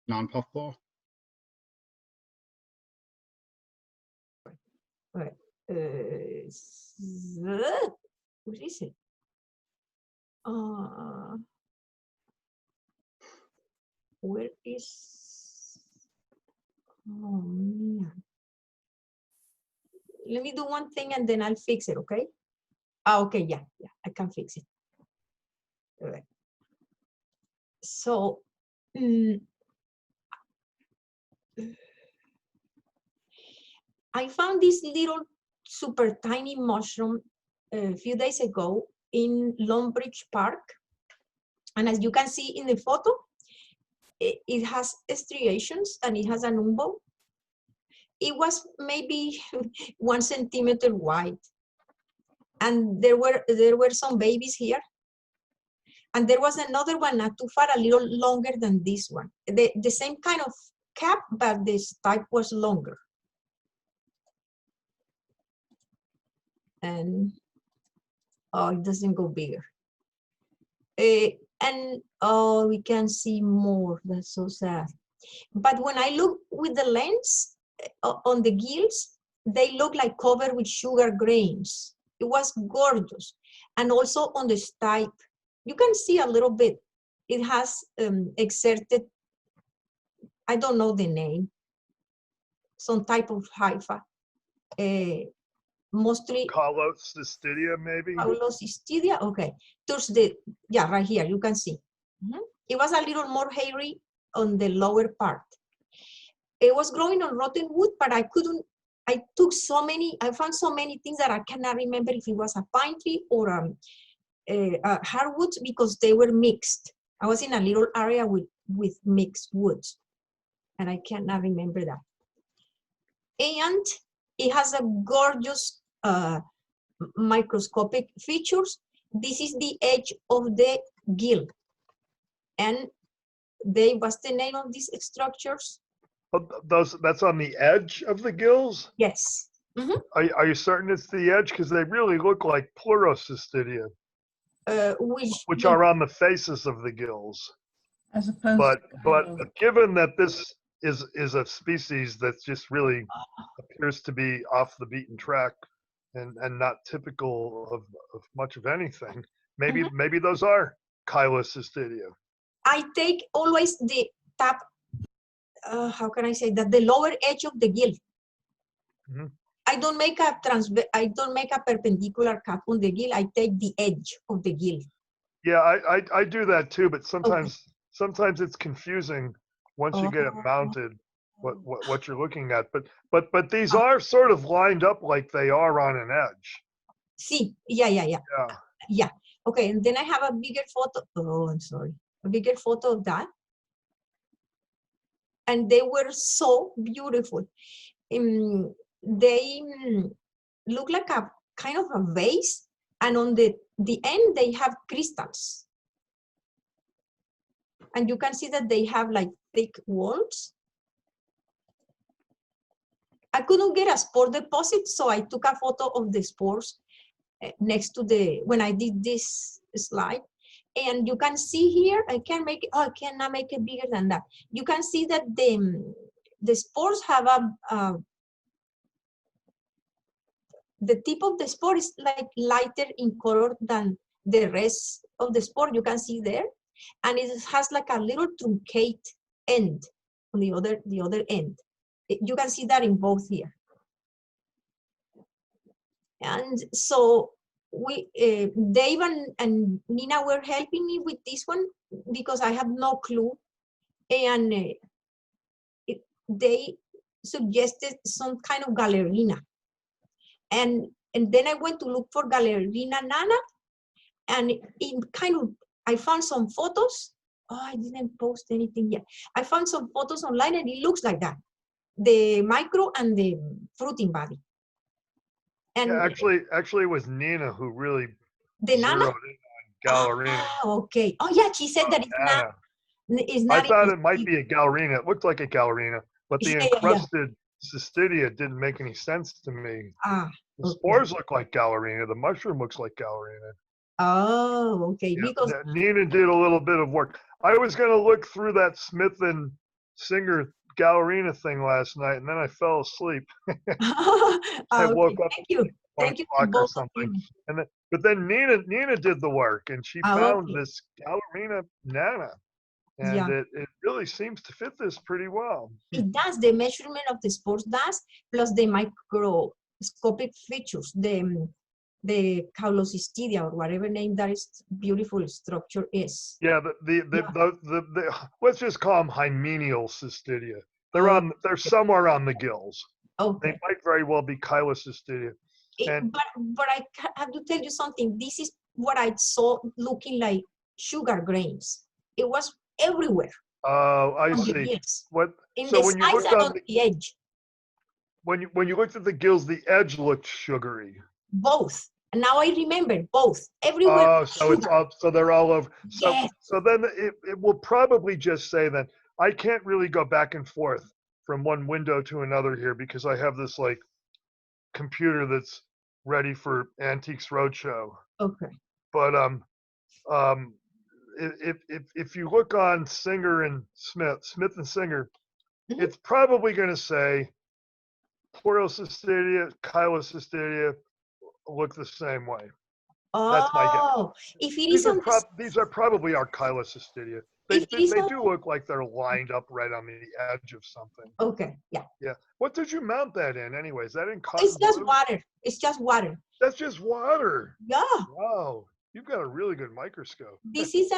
non-puffball. Right. What is it? Where is? Oh man. Let me do one thing and then I'll fix it, okay? Okay, yeah, I can fix it. All right. So, I found this little super tiny mushroom a few days ago in Longbridge Park. And as you can see in the photo, it has striations and it has an umbo. It was maybe 1 centimeter wide. And there were some babies here. And there was another one not too far, a little longer than this one. The same kind of cap, but this type was longer. And oh, it doesn't go bigger. And oh, we can see more. That's so sad. But when I look with the lens on the gills, they look like covered with sugar grains. It was gorgeous. And also on the stipe, you can see a little bit. It has exerted, I don't know the name, some type of hypha. Mostly Calocystidia, maybe? Calocystidia, okay. There's the, yeah, right here, you can see. It was a little more hairy on the lower part. It was growing on rotten wood, but I found so many things that I cannot remember if it was a pine tree or hardwoods because they were mixed. I was in a little area with mixed woods, and I cannot remember that. And it has a gorgeous microscopic features. This is the edge of the gill. And what's the name of these structures? Oh, that's on the edge of the gills? Yes. Are you certain it's the edge? Because they really look like pleurocystidia, which are on the faces of the gills. As opposed but given that this is a species that just really appears to be off the beaten track and not typical of much of anything, maybe those are Calocystidia. I take always the top, how can I say that, the lower edge of the gill. I don't make a perpendicular cap on the gill. I take the edge of the gill. Yeah, I do that too, but sometimes it's confusing once you get it mounted what you're looking at. But these are sort of lined up like they are on an edge. See, yeah. Okay, and then I have a bigger photo. Oh, I'm sorry. A bigger photo of that. And they were so beautiful. They look like a kind of a vase, and on the end they have crystals. And you can see that they have like thick walls. I couldn't get a spore deposit, so I took a photo of the spores next to when I did this slide. And you can see here, I cannot make it bigger than that. You can see that the spores have the tip of the spore is like lighter in color than the rest of the spore. You can see there, and it has like a little truncate end on the other end. You can see that in both here. And so Dave and Nina were helping me with this one because I have no clue, and they suggested some kind of Galerina, and then I went to look for Galerina nana, and I found some photos. Oh, I didn't post anything yet. I found some photos online, and it looks like that, the micro and the fruiting body. And yeah, actually, it was Nina who really zeroed in on Galerina. Okay. Oh, yeah, she said that it's not. I thought it might be a Galerina. It looked like a Galerina, but the encrusted cystidia didn't make any sense to me. The spores look like Galerina. The mushroom looks like Galerina. Oh, okay. Yeah, because Nina did a little bit of work. I was going to look through that Smith and singer ballerina thing last night, and then I fell asleep. I Okay, woke up thank you. at 1 Thank you to o'clock or both of something. you. And then, but then Nina did the work, and she found Okay, this ballerina nana, and yeah. it really seems to fit this pretty well. It does. The measurement of the spores does, plus the microscopic features, the caulocystidia or whatever name that is beautiful structure is. Yeah, Yeah. the let's just call them hymenial cystidia. Oh, They're somewhere on the gills. They okay. might very well be chylocystidia. And But I have to tell you something. This is what I saw looking like sugar grains. It was everywhere oh, I on the see. gills, What? in So the when you sides looked and on on the edge, when you looked at the gills, the edge looked sugary. both. And now I remember both. Everywhere Oh, so it's sugar. all, so they're all over. Yes. So then it will probably just say that I can't really go back and forth from one window to another here because I have this like computer that's ready for Antiques Roadshow. Okay. But um, if you look on Singer and Smith and Singer, Mhm. it's probably going to say pleurocystidia, chylocystidia look the same way. That's my guess. Oh, if it is on this, These are probably our chylocystidia. if it is They on, do look like they're lined up right on the edge of something. okay, yeah. Yeah. What did you mount that in anyway? Is that in cotton It's just blue? water. It's just water. That's just water. Yeah. Wow. You've got a really good microscope. This is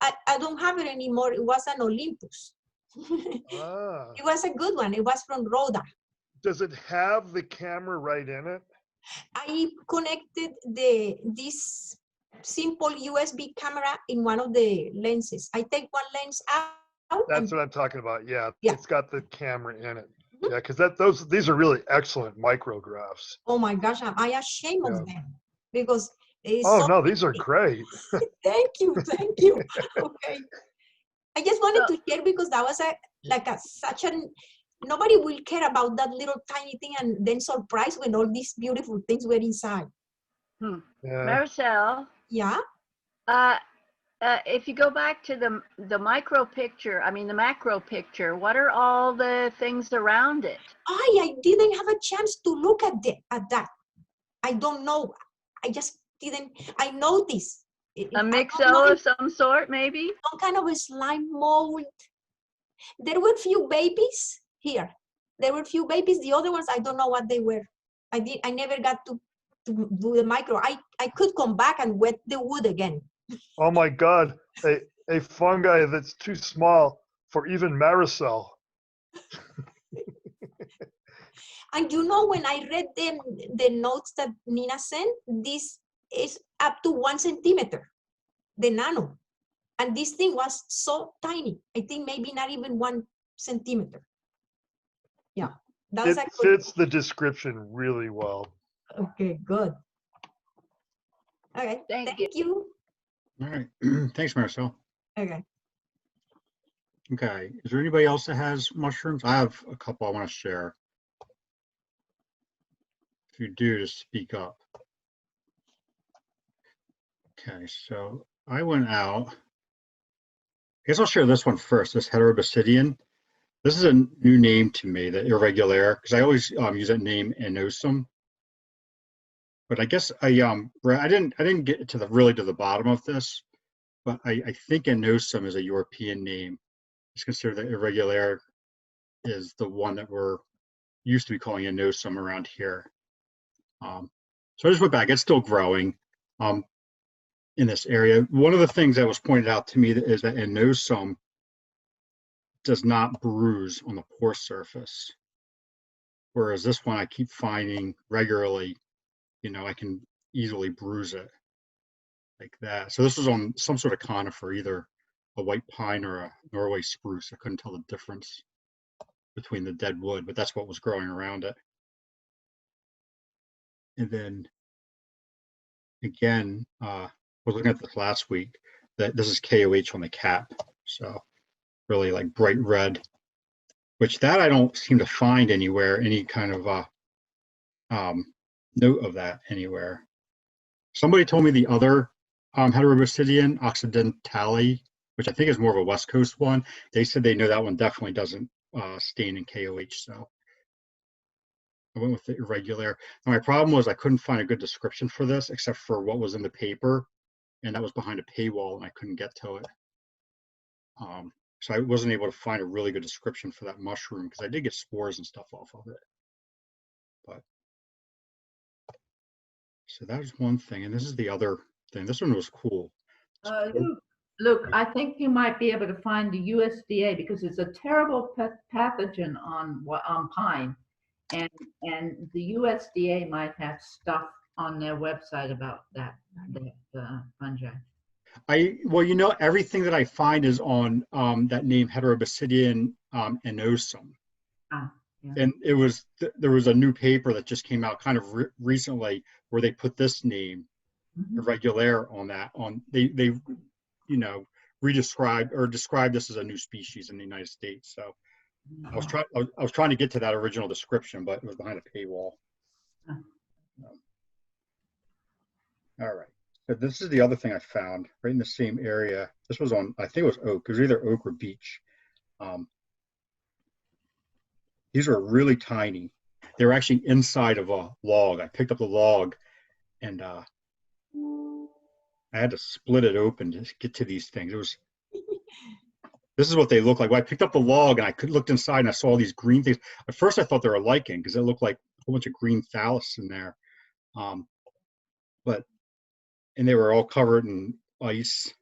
I don't have it anymore. It was an Olympus. Ah. It was a good one. It was from Rhoda. Does it have the camera right in it? I connected this simple USB camera in one of the lenses. I take one lens out. That's what I'm talking about. Yeah. Yeah. It's got the camera in it. Mhm. Yeah, because these are really excellent micrographs. Oh my gosh, I ashamed Yeah. of them because it's Oh so no, these are pretty. great. Thank you, thank you. Okay. I just wanted to share because that was such an nobody will care about that little tiny thing and then surprised when all these beautiful things were inside. Yeah. Maricel, Yeah. if you go back to the micro picture, I mean the macro picture, what are all the things around it? I didn't have a chance to look at that. I don't know. I just didn't. I noticed. A mixo of some sort, maybe? Some kind of a slime mold. There were few babies here. There were few babies. The other ones, I don't know what they were. I never got to do the micro. I could come back and wet the wood again. Oh my God, a fungi that's too small for even Maricel. And you know, when I read the notes that Nina sent, this is up to 1 centimeter, the nano. And this thing was so tiny. I think maybe not even 1 centimeter. Yeah, that was It a good. fits the description really well. Okay, good. Okay, thank you. All right. Thanks, Marcel. Okay. Okay. Is there anybody else that has mushrooms? I have a couple I want to share. If you do, just speak up. Okay, so I went out. I guess I'll share this one first, this Heterobasidian. This is a new name to me, the irregular, because I always use that name anosum. But I guess I didn't get to the bottom of this, but I think anosum is a European name. It's considered that irregular is the one that we're used to be calling anosum around here. So I just went back. It's still growing in this area. One of the things that was pointed out to me is that anosum does not bruise on the pore surface, whereas this one I keep finding regularly. You know, I can easily bruise it like that. So this was on some sort of conifer, either a white pine or a Norway spruce. I couldn't tell the difference between the dead wood, but that's what was growing around it. And then again, I was looking at this last week, that this is KOH on the cap. So really like bright red, which that I don't seem to find anywhere, any kind of note of that anywhere. Somebody told me the other Heterobasidian, Occidentale, which I think is more of a West Coast one. They said they know that one definitely doesn't stain in KOH. So I went with the irregular. And my problem was I couldn't find a good description for this except for what was in the paper, and that was behind a paywall, and I couldn't get to it. So I wasn't able to find a really good description for that mushroom because I did get spores and stuff off of it. But so that was one thing, and this is the other thing. This one was cool. Look, I think you might be able to find the USDA because it's a terrible pathogen on pine, and the USDA might have stuff on their website about that fungi. Well, everything that I find is on that name Heterobasidium annosum. Yeah. And there was a new paper that just came out kind of recently where they put this name irregular on that. They redescribed or described this as a new species in the United States. So I was trying to get to that original description, but it was behind a paywall. All right. So this is the other thing I found right in the same area. This was on, I think it was oak. It was either oak or beech. These are really tiny. They were actually inside of a log. I picked up the log and I had to split it open to get to these things. This is what they look like. Well, I picked up the log and I looked inside and I saw these green things. At first I thought they were lichen because it looked like a whole bunch of green thallus in there. And they were all covered in ice.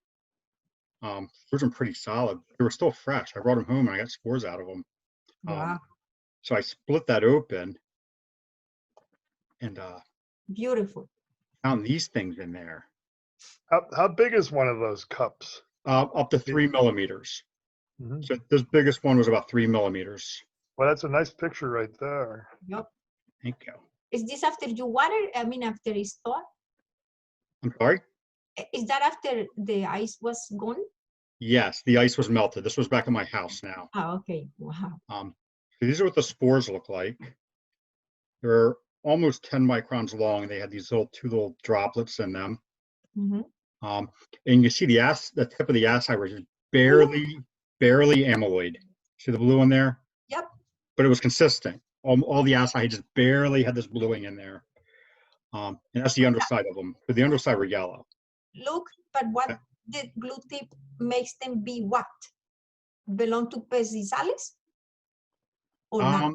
Those are pretty solid. They were still fresh. I brought them home and I got spores out of them. Wow. So I split that open and Beautiful. found these things in there. How big is one of those cups? Up to 3 millimeters. So this biggest one was about 3 millimeters. Well, that's a nice picture right there. Yep. Thank you. Is this after you water? I mean, after it's thawed? I'm sorry? Is that after the ice was gone? Yes, the ice was melted. This was back at my house now. Oh, okay. Wow. So these are what the spores look like. They're almost 10 microns long, and they had these two little droplets in them. And you see the tip of the acai was just barely amyloid. See the blue one there? Yep. But it was consistent. All the acai just barely had this bluing in there. And that's the underside of them. But the underside were yellow. Look, but what the glue tip makes them be what? Belong to pesticales? Or not?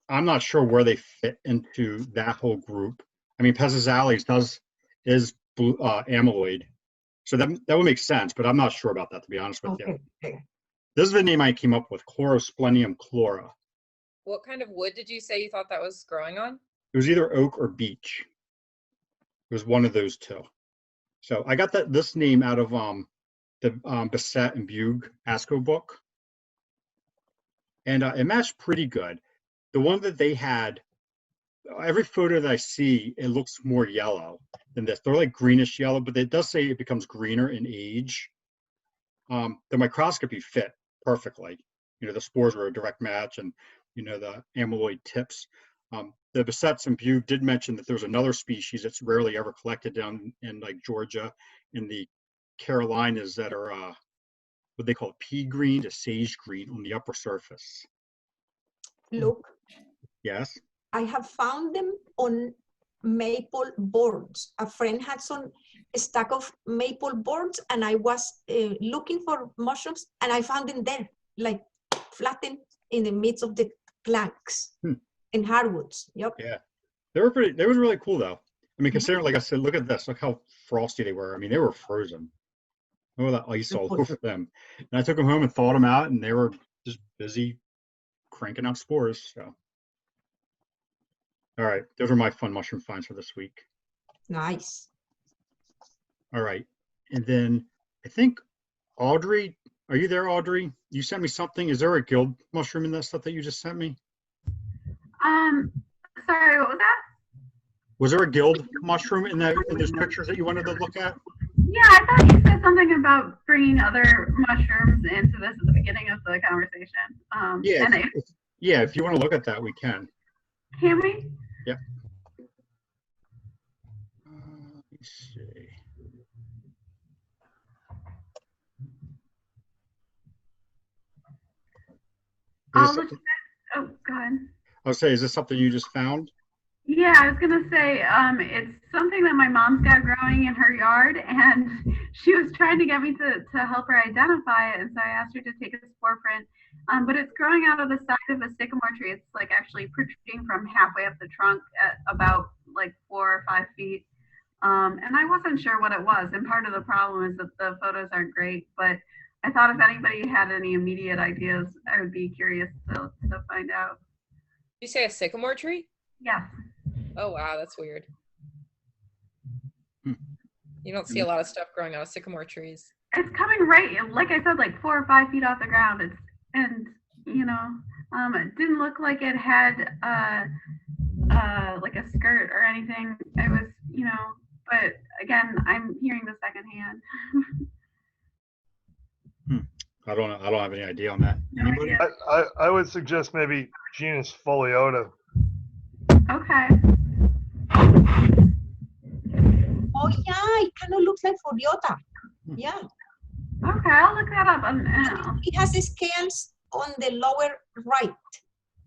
I'm not sure where they fit into that whole group. I mean, pesticales is amyloid. So that would make sense, but I'm not sure about that, to be honest with you. Okay. This is the name I came up with, Chlorosplenium chlora. What kind of wood did you say you thought that was growing on? It was either oak or beech. It was one of those two. So I got this name out of the Bassett and Bug ASCO book. And it matched pretty good. The one that they had, every photo that I see, it looks more yellow than this. They're like greenish yellow, but it does say it becomes greener in age. The microscopy fit perfectly. The spores were a direct match, and the amyloid tips. The Bassett's and Bug did mention that there's another species that's rarely ever collected down in like Georgia, in the Carolinas, that are what they call pea green to sage green on the upper surface. Look. Yes. I have found them on maple boards. A friend had a stack of maple boards, and I was looking for mushrooms, and I found them there, like flattened in the midst of the planks and hardwoods. Yep. Yeah, they were really cool though. I mean, considering, like I said, look at this. Look how frosty they were. I mean, they were frozen. Look at that ice all over them. And I took them home and thawed them out, and they were just busy cranking out spores. So. All right, those are my fun mushroom finds for this week. Nice. All right. And then I think Audrey, are you there, Audrey? You sent me something. Is there a guild mushroom in that stuff that you just sent me? Sorry, what was that? Was there a guild mushroom in those pictures that you wanted to look at? Yeah, I thought you said something about bringing other mushrooms into this at the beginning of the conversation. Yeah, if you want to look at that, we can. Can we? Yeah. Let me see. I'll look at, oh, go ahead. I was saying, is this something you just found? Yeah, I was gonna say, it's something that my mom's got growing in her yard, and she was trying to get me to help her identify it, and so I asked her to take a spore print. But it's growing out of the side of a sycamore tree. It's like actually protruding from halfway up the trunk at about like 4 or 5 feet. And I wasn't sure what it was, and part of the problem is that the photos aren't great, but I thought if anybody had any immediate ideas, I would be curious to find out. You say a sycamore tree? Yes. Oh wow, that's weird. Hmm. You don't see a lot of stuff growing out of sycamore trees. It's coming right, like I said, like 4 or 5 feet off the ground. And you know, it didn't look like it had like a skirt or anything. It was, you know, but again, I'm hearing the secondhand. I don't know. I don't have any idea on that. Anybody? I would suggest maybe genus Foliota. Okay. Oh yeah, it kind of looks like Foliota. Yeah. Okay, I'll look that up. It has the scales on the lower right.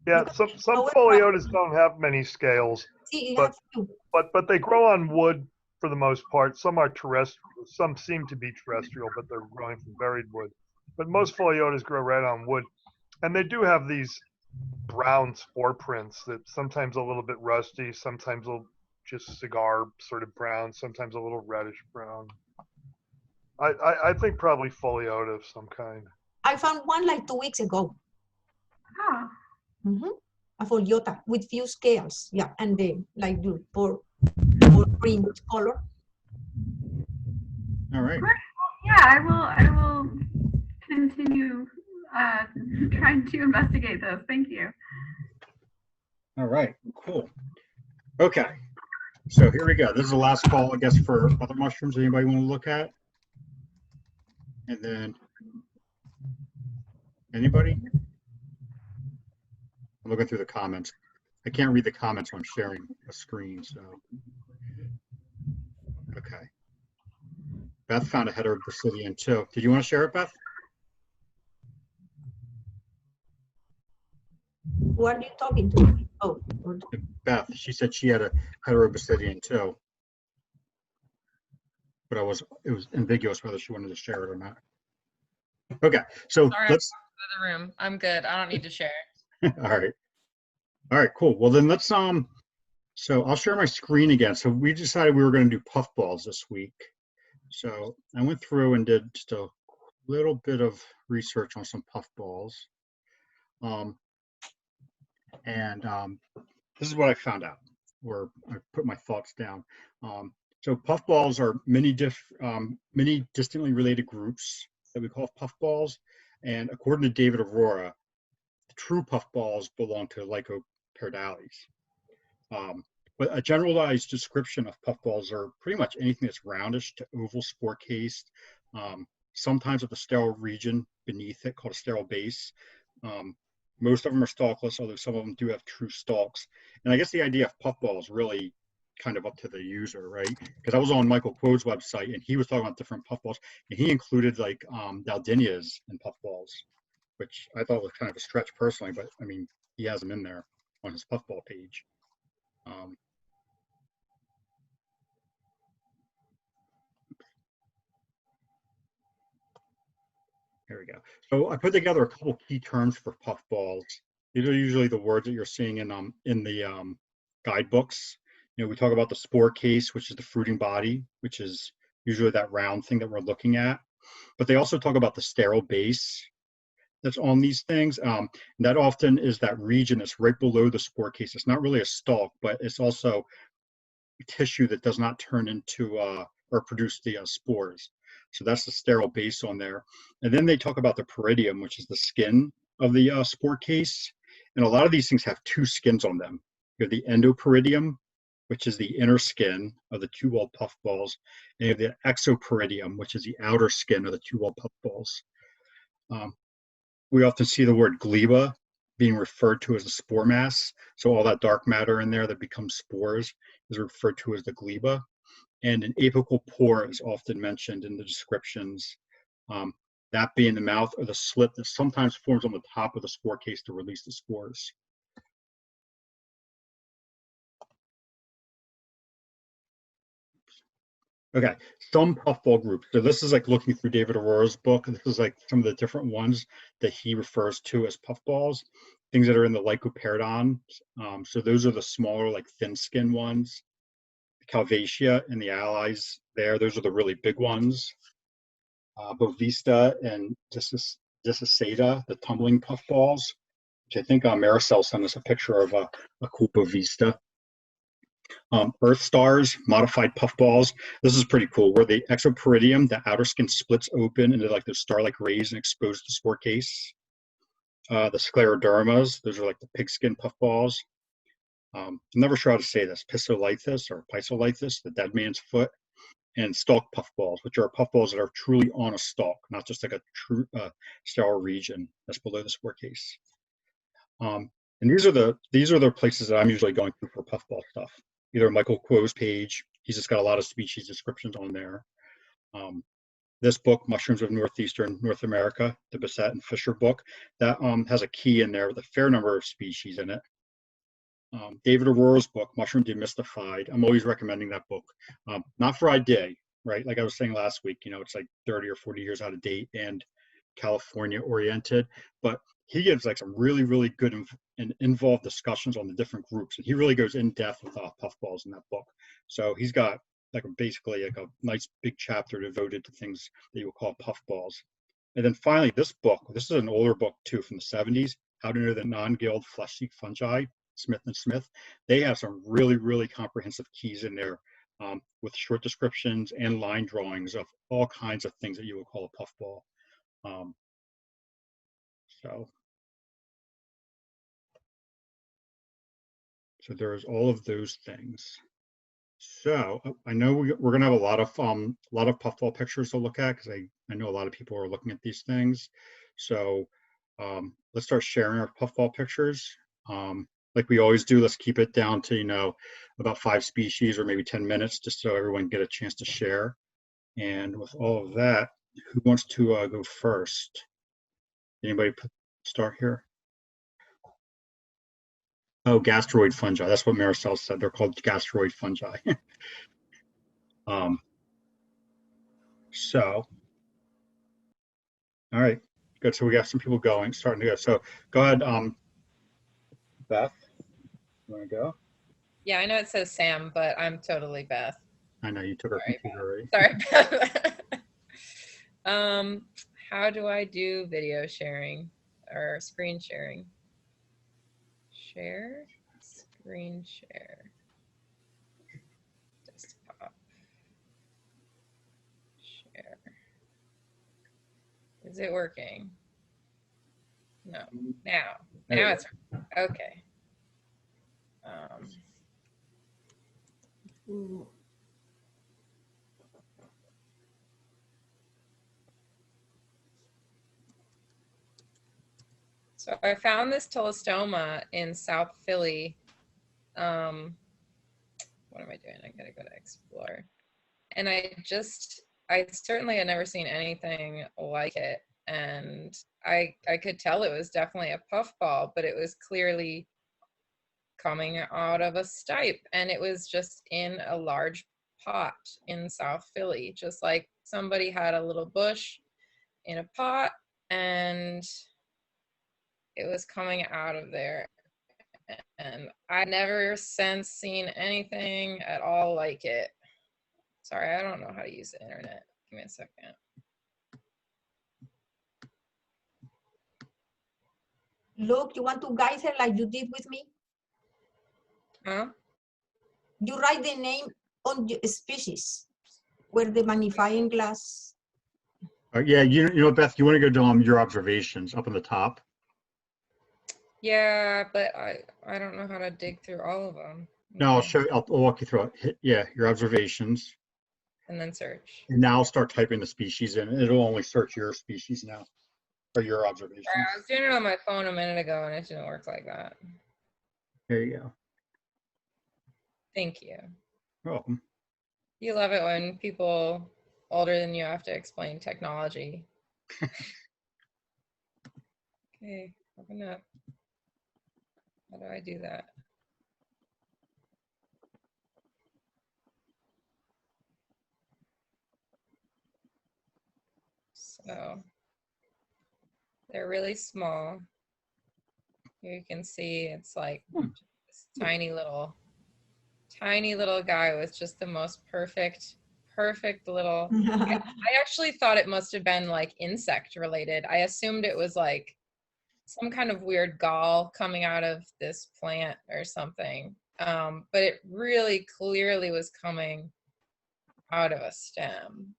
Yeah, some Foliotas don't have many scales, See, it but has two. but they grow on wood for the most part. Some are terrestrial. Some seem to be terrestrial, but they're growing from buried wood. But most Foliotas grow right on wood, and they do have these brown spore prints that sometimes a little bit rusty, sometimes just cigar sort of brown, sometimes a little reddish brown. I think probably Foliota of some kind. I found one like 2 weeks ago. Oh, A Foliota with few scales. Yeah, and the like the for print color. All right. great. Yeah, I will continue trying to investigate those. Thank you. All right. Cool. Okay. So here we go. This is the last call, I guess, for other mushrooms. Anybody want to look at? And then anybody? I'm looking through the comments. I can't read the comments when I'm sharing a screen, so. Okay. Beth found a Heterobasidian too. Did you want to share it, Beth? Who are you talking to? Oh, Beth, she said she had a Heterobasidian too. But it was ambiguous whether she wanted to share it or not. Okay, so Sorry, let's. I'm in the room. I'm good. I don't need to share. All right, cool. Well then let's so I'll share my screen again. So we decided we were going to do puffballs this week. So I went through and did just a little bit of research on some puffballs. This is what I found out, or I put my thoughts down. So puffballs are many distantly related groups that we call puffballs. And according to David Aurora, the true puffballs belong to Lycoperidales. But a generalized description of puffballs are pretty much anything that's roundish to oval spore cased, sometimes with a sterile region beneath it called a sterile base. Most of them are stalkless, although some of them do have true stalks. And I guess the idea of puffballs really kind of up to the user, right? Because I was on Michael Quode's website and he was talking about different puffballs, and he included like Daldinias in puffballs, which I thought was kind of a stretch personally, but I mean, he has them in there on his puffball page. Here we go. So I put together a couple key terms for puffballs. These are usually the words that you're seeing in the guidebooks. You know, we talk about the spore case, which is the fruiting body, which is usually that round thing that we're looking at. But they also talk about the sterile base that's on these things. And that often is that region that's right below the spore case. It's not really a stalk, but it's also tissue that does not turn into or produce the spores. So that's the sterile base on there. And then they talk about the peridium, which is the skin of the spore case. And a lot of these things have two skins on them. You have the endoperidium, which is the inner skin of the two-walled puffballs, and you have the exoperidium, which is the outer skin of the two-walled puffballs. We often see the word gleba being referred to as a spore mass. So all that dark matter in there that becomes spores is referred to as the gleba. And an apical pore is often mentioned in the descriptions. that being the mouth or the slit that sometimes forms on the top of the spore case to release the spores. Okay, some puffball groups. So this is like looking through David Aurora's book. This is like some of the different ones that he refers to as puffballs, things that are in the Lycopterodons. So those are the smaller, like thin skin ones. Calvatia and the allies there, those are the really big ones. Bovista and Disaceta, the tumbling puffballs, which I think Maricel sent us a picture of a cool Bovista. Earth stars, modified puffballs. This is pretty cool. Where the exoperidium, the outer skin splits open into like those star-like rays and expose the spore case. The Sclerodermas, those are like the pigskin puffballs. I'm never sure how to say this. Pissolithus or Pissolithus, the dead man's foot. And stalk puffballs, which are puffballs that are truly on a stalk, not just like a true sterile region that's below the spore case. And these are the places that I'm usually going through for puffball stuff. Either Michael Kuo's page, he's just got a lot of species descriptions on there. This book, Mushrooms of Northeastern North America, the Bissett and Fisher book, that has a key in there with a fair number of species in it. David Aurora's book, Mushroom Demystified, I'm always recommending that book. Not for idea, right? Like I was saying last week, you know, it's like 30 or 40 years out of date and California oriented, but he gives like some really, really good and involved discussions on the different groups. And he really goes in depth with puffballs in that book. So he's got like basically like a nice big chapter devoted to things that you would call puffballs. And then finally, this book, this is an older book too from the 70s, How to Know the Non-Gilled Flesh-Seek Fungi, Smith and Smith. They have some really, really comprehensive keys in there with short descriptions and line drawings of all kinds of things that you would call a puffball. So there's all of those things. So I know we're going to have a lot of puffball pictures to look at because I know a lot of people are looking at these things. So let's start sharing our puffball pictures. Like we always do, let's keep it down to, you know, about 5 species or maybe 10 minutes, just so everyone get a chance to share. And with all of that, who wants to go first? Anybody start here? Oh, gastroid fungi. That's what Maricel said. They're called gastroid fungi. So, all right, good. So we got some people starting to go. So go ahead, Beth. You want to go? Yeah, I know it says Sam, but I'm totally Beth. I know you took our computer already. Sorry, Beth. How do I do video sharing or screen sharing? Share, screen share, desktop, share. Is it working? No. Now it's okay. So I found this telestoma in South Philly. What am I doing? I gotta go to Explore. And I certainly had never seen anything like it. And I could tell it was definitely a puffball, but it was clearly coming out of a stipe. And it was just in a large pot in South Philly, just like somebody had a little bush in a pot and it was coming out of there. And I've never since seen anything at all like it. Sorry, I don't know how to use the internet. Give me a second. Look, you want to guide her like you did with me? Huh? You write the name on the species where the magnifying glass. Yeah, you know, Beth, you want to go to your observations up on the top. Yeah, but I don't know how to dig through all of them. No, I'll walk you through it. Hit, yeah, your observations. And then search. And now I'll start typing the species in. It'll only search your species now, or your observations. Sorry, I was doing it on my phone a minute ago and it didn't work like that. There you go. Thank you. You're welcome. You love it when people older than you have to explain technology. Okay, open up. How do I do that? So they're really small. Here you can see it's like this tiny little guy with just the most perfect little. I actually thought it must have been like insect related. I assumed it was like some kind of weird gall coming out of this plant or something. But it really clearly was coming out of a stem.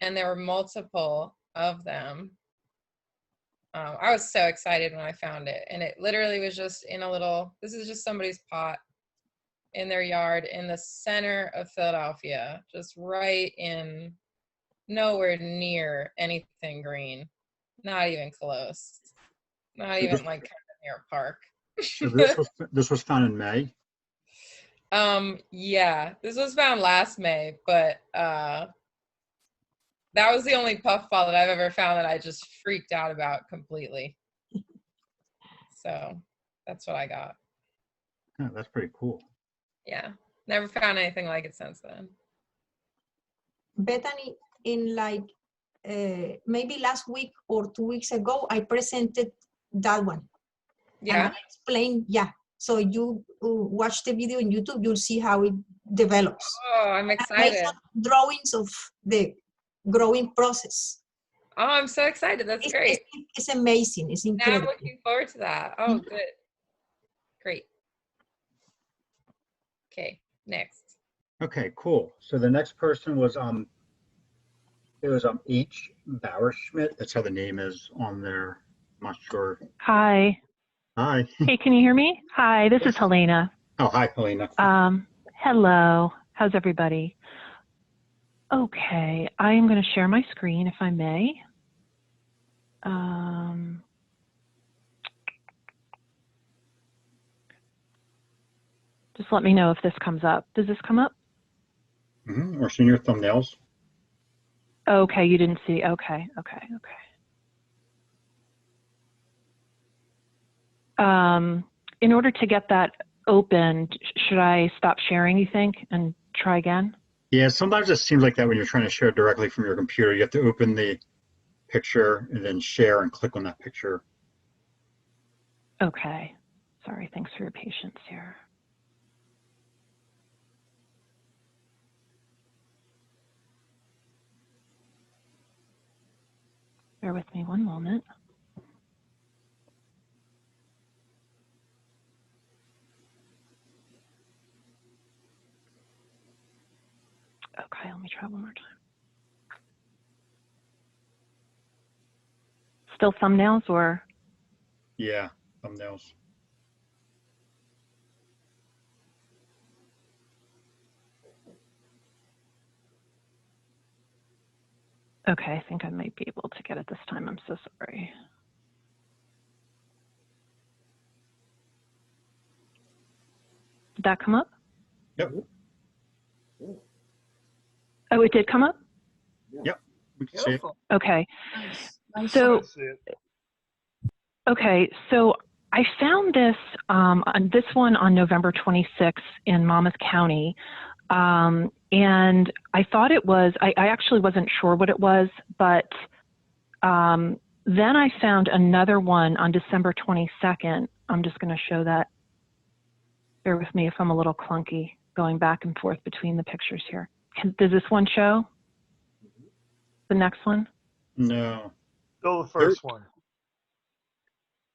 And there were multiple of them. I was so excited when I found it. And it literally was just in a little, this is just somebody's pot in their yard in the center of Philadelphia, just right in, nowhere near anything green. Not even close. Not even like kind of near a park. So this was found in May? Yeah, this was found last May, but that was the only puffball that I've ever found that I just freaked out about completely. So that's what I got. Yeah, that's pretty cool. Yeah, never found anything like it since then. Bethany, in like maybe last week or 2 weeks ago, I presented that one. Yeah. And I explained, yeah. So you watch the video on YouTube, you'll see how it develops. Oh, I'm excited. I made drawings of the growing process. Oh, I'm so excited. That's great. It's amazing. It's Now incredible. I'm looking forward to that. Oh, good. Great. Okay, next. Okay, cool. So the next person was it was H. Bauerschmidt. That's how the name is on there. I'm not sure. Hi. Hi. Hey, can you hear me? Hi, this is Helena. Oh, hi, Helena. Hello. How's everybody? Okay, I am going to share my screen if I may. Just let me know if this comes up. Does this come up? Or seeing your thumbnails. Okay, you didn't see. Okay. In order to get that opened, should I stop sharing, you think, and try again? Yeah, sometimes it seems like that when you're trying to share directly from your computer. You have to open the picture and then share and click on that picture. Okay. Sorry, thanks for your patience here. Bear with me one moment. Okay, let me try one more time. Still thumbnails or? Yeah, thumbnails. Okay, I think I might be able to get it this time. I'm so sorry. Did that come up? Yep. Oh, it did come up? Yep, we can see it. Okay. Nice. So, See it. okay, so I found this on this one on November 26th in Monmouth County. And I thought it was, I actually wasn't sure what it was, but then I found another one on December 22nd. I'm just going to show that. Bear with me if I'm a little clunky going back and forth between the pictures here. Does this one show? The next one? No. Still the first one.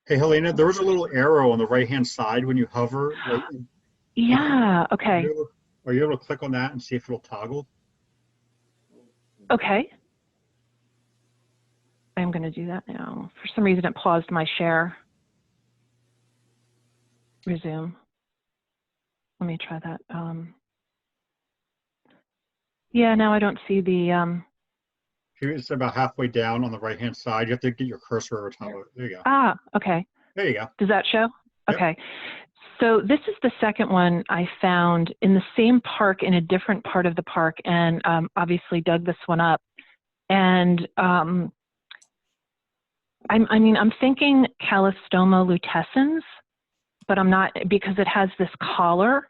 Hey, Helena, there was a little arrow on the right-hand side when you hover. Right in, Yeah, okay. Are you able to click on that and see if it'll toggle? Okay. I'm going to do that now. For some reason, it paused my share. Resume. Let me try that. Yeah, now I don't see the... It's about halfway down on the right-hand side. You have to get your cursor over top of it. There you go. Ah, okay. There you go. Does that show? Yep. Okay. So this is the second one I found in the same park in a different part of the park, and obviously dug this one up. And I mean, I'm thinking Calistoma lutescens, but I'm not, because it has this collar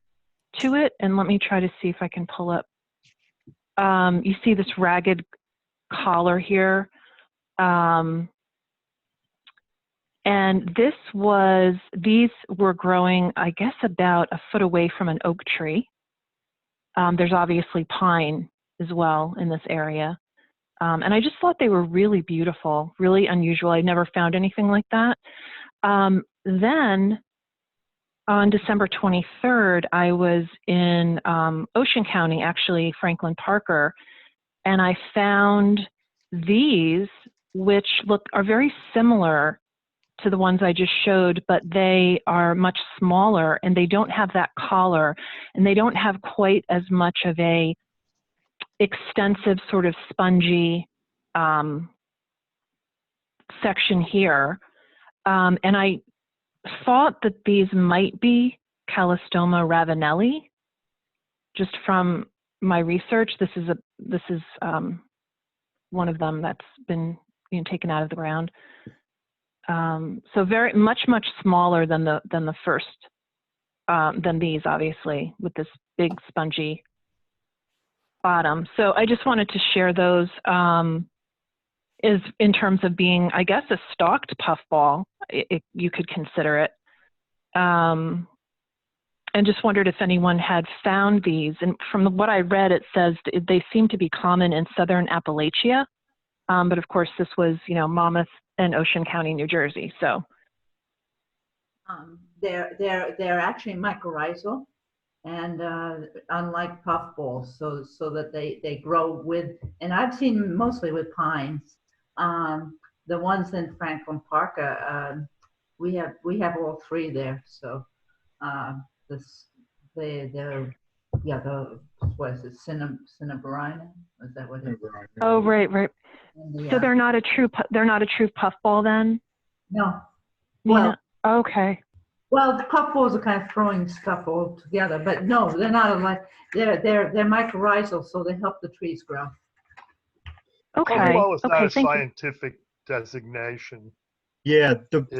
to it. And let me try to see if I can pull up. You see this ragged collar here. And these were growing, I guess, about a foot away from an oak tree. There's obviously pine as well in this area. And I just thought they were really beautiful, really unusual. I never found anything like that. Then on December 23rd, I was in Ocean County, actually Franklin Parker, and I found these, which are very similar to the ones I just showed, but they are much smaller and they don't have that collar and they don't have quite as much of a extensive sort of spongy section here. And I thought that these might be Calistoma ravenelli, just from my research. This is one of them that's been taken out of the ground. So very much smaller than the first, than these, obviously, with this big spongy bottom. So I just wanted to share those is in terms of being, I guess, a stalked puffball, you could consider it. And just wondered if anyone had found these. And from what I read, it says they seem to be common in southern Appalachia. But of course, this was, Monmouth and Ocean County, New Jersey. So they're actually mycorrhizal, and unlike puffballs, so that they grow with. And I've seen mostly with pines. The ones in Franklin Park, we have all three there. So the what is it, Cineberino? Is that what it is? Oh, right. Yeah. So they're not a true puffball then? No. Well, okay. Well, the puffballs are kind of throwing stuff all together, but no, they're not like they're mycorrhizal, so they help the trees grow. Okay. Puffball is not a thank you. scientific designation. Yeah,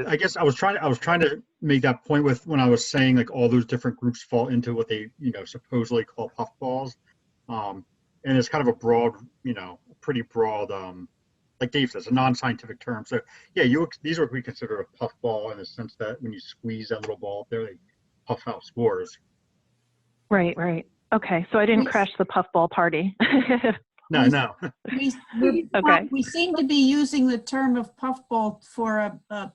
I guess I was trying to make that point with when I was saying like all those different groups fall into what they supposedly call puffballs, and it's kind of a broad, pretty broad, like Dave says, a non-scientific term. So yeah, these would be considered a puffball in the sense that when you squeeze that little ball up there, they puff out spores. Right. Okay, so I didn't crash the puffball party. No. We seem to be using the term of puffball for a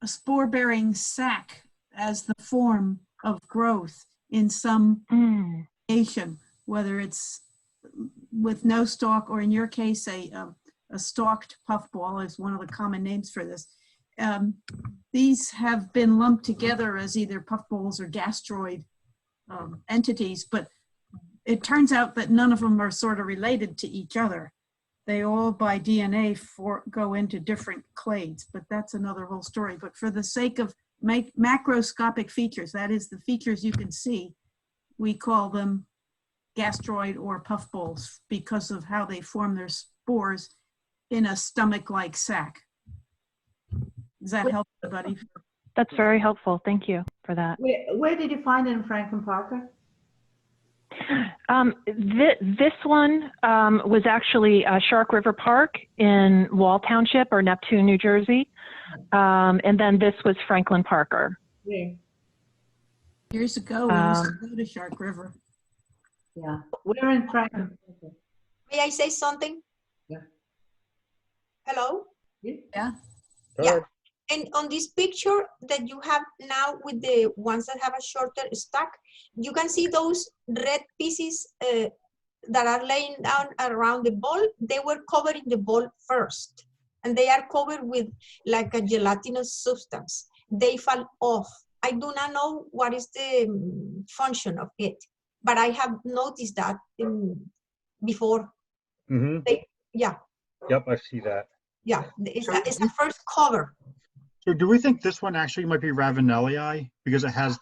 spore-bearing sac as the form of growth in some nation, whether it's with no stalk or in your case a stalked puffball is one of the common names for this. These have been lumped together as either puffballs or gastroid entities, but it turns out that none of them are sort of related to each other. They all by DNA go into different clades, but that's another whole story. But for the sake of macroscopic features, that is the features you can see, we call them gastroid or puffballs because of how they form their spores in a stomach-like sac. Does that help everybody? That's very helpful. Thank you for that. Where did you find it in Franklin Parker? This one was actually Shark River Park in Wall Township or Neptune, New Jersey. And then this was Franklin Parker. Yeah. Years ago, we used to go to Shark River. Yeah. We're in Franklin Parker. May I say something? Yeah. Hello? Yeah. Yeah. And on this picture that you have now with the ones that have a shorter stack, you can see those red pieces that are laying down around the ball. They were covered in the ball first, and they are covered with like a gelatinous substance. They fall off. I do not know what is the function of it, but I have noticed that before. Mm-hmm. Yeah. Yep, I see that. Yeah, it's the first cover. So do we think this one actually might be Ravenellii because it has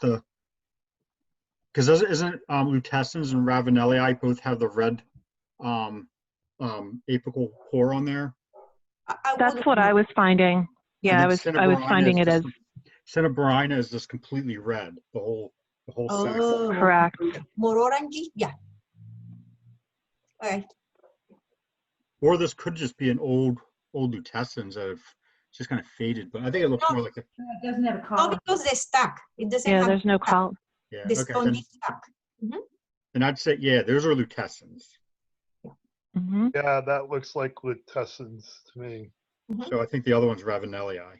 because isn't lutescens and Ravenellii both have the red apical core on there? That's what I was finding. Yeah, I was finding it as Cineberino is just completely red. The whole sack. Oh, correct. more orangey. Yeah. All right. Or this could just be an old lutescens that have just kind of faded. But I think it looks more like a. It doesn't have a No, collar. because the stack. It doesn't Yeah, have there's no collar. Yeah. the Okay. spongy stack. And I'd say those are lutescens. Hmm. Yeah, that looks like lutescens to me. So I think the other one's Ravenellii.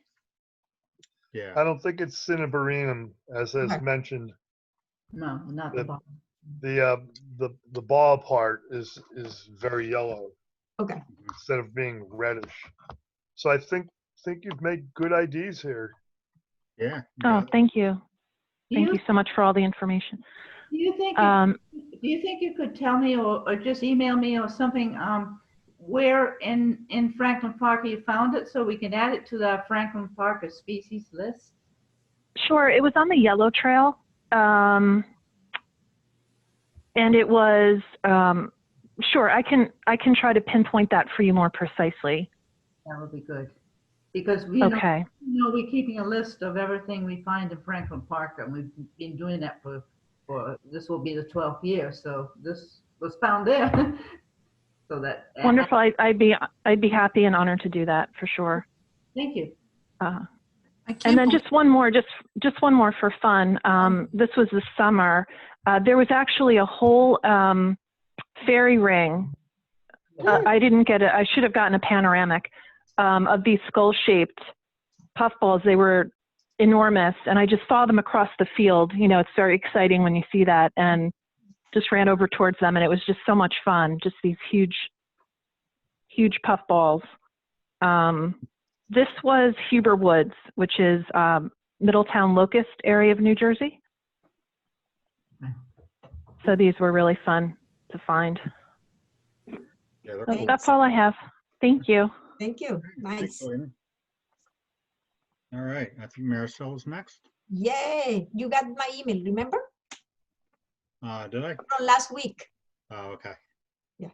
Yeah. I don't think it's Cineberinum, as Okay. mentioned. No, not the The- bottom. The ball part is very yellow Okay. instead of being reddish. So I think you've made good IDs here. Yeah. Oh, thank you. Do Thank you so much for all the information. Do you think? Do you think you could tell me, or just email me or something, where in Franklin Park you found it, so we can add it to the Franklin Park species list? Sure, it was on the Yellow Trail, and it was sure. I can try to pinpoint that for you more precisely. That would be good, because we Okay. we're keeping a list of everything we find in Franklin Park, and we've been doing that for this will be the 12th year. So this was found there. So that Wonderful. I'd be happy and honored to do that for sure. Thank you. I And can't then just one more for fun. This was this summer. There was actually a whole fairy ring. I didn't get it. I should have gotten a panoramic of these skull-shaped puffballs. They were enormous, and I just saw them across the field. You know, it's very exciting when you see that, and just ran over towards them, and it was just so much fun. Just these huge puffballs. This was Huber Woods, which is Middletown Locust area of New Jersey. So these were really fun to find. Yeah, they're So cool. that's all I have. Thank you. Thank you. Thanks, Nice. Elena. All right, I think Marisol is next. Yay. You got my email, remember? Did I? From last week. Oh, okay. Yeah.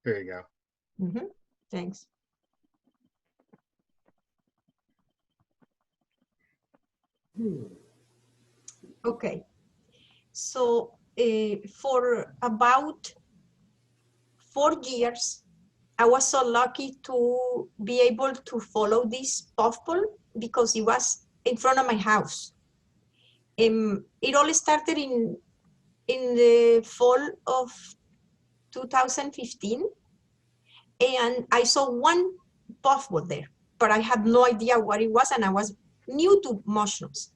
There you go. Thanks. Okay. So for about 4 years, I was so lucky to be able to follow this puffball because it was in front of my house. It all started in the fall of 2015, and I saw one puffball there, but I had no idea what it was, and I was new to mushrooms.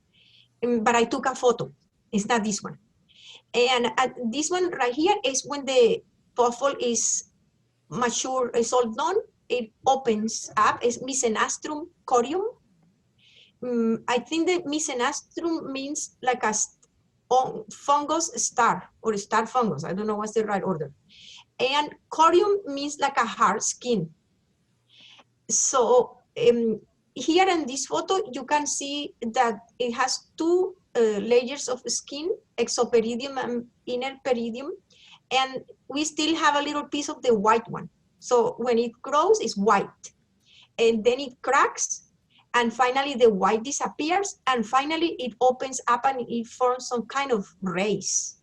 But I took a photo. It's not this one. And this one right here is when the puffball is mature, it's all done. It opens up. It's Mycenastrum corium. I think that Mycenastrum means like a fungus star or star fungus. I don't know what's the right order. And corium means like a hard skin. So here in this photo, you can see that it has 2 layers of skin, exoperidium and inner peridium, and we still have a little piece of the white one. So when it grows, it's white, and then it cracks, and finally the white disappears, and finally it opens up and it forms some kind of rays,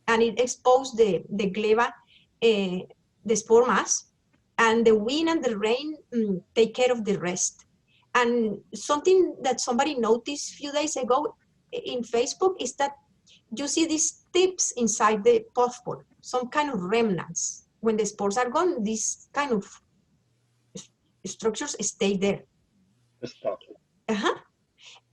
and it exposes the gleba, the spore mass, and the wind and the rain take care of the rest. And something that somebody noticed a few days ago in Facebook is that you see these tips inside the puffball, some kind of remnants. When the spores are gone, these kind of structures stay there.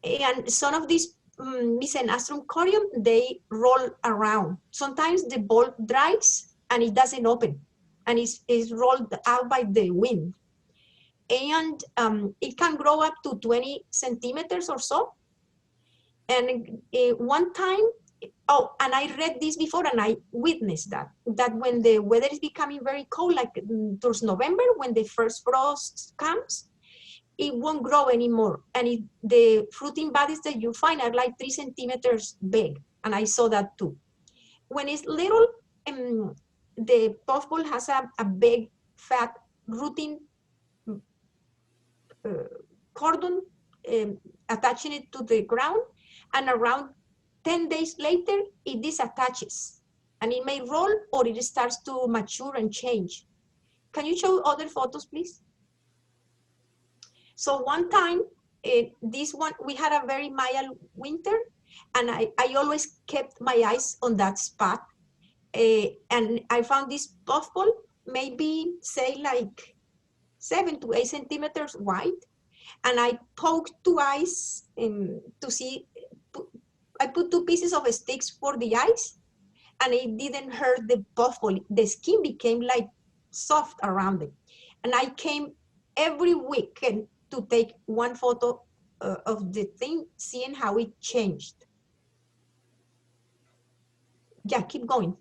And some of these Mycenastrum corium, they roll around. Sometimes the ball dries and it doesn't open. and is rolled out by the wind. And it can grow up to 20 centimeters or so. And one time, oh, and I read this before and I witnessed that when the weather is becoming very cold, like towards November, when the first frost comes, it won't grow anymore. And the fruiting bodies that you find are like 3 centimeters big. And I saw that too. When it's little, the puffball has a big, fat rooting cordon attaching it to the ground, and around 10 days later, it disattaches, and it may roll or it starts to mature and change. Can you show other photos, please? So one time, this one, we had a very mild winter, and I always kept my eyes on that spot. And I found this puffball, maybe say like 7 to 8 centimeters wide. And I poked 2 eyes to see, I put 2 pieces of sticks for the eyes, and it didn't hurt the puffball. The skin became like soft around it. And I came every weekend to take one photo of the thing, seeing how it changed. Yeah, keep going.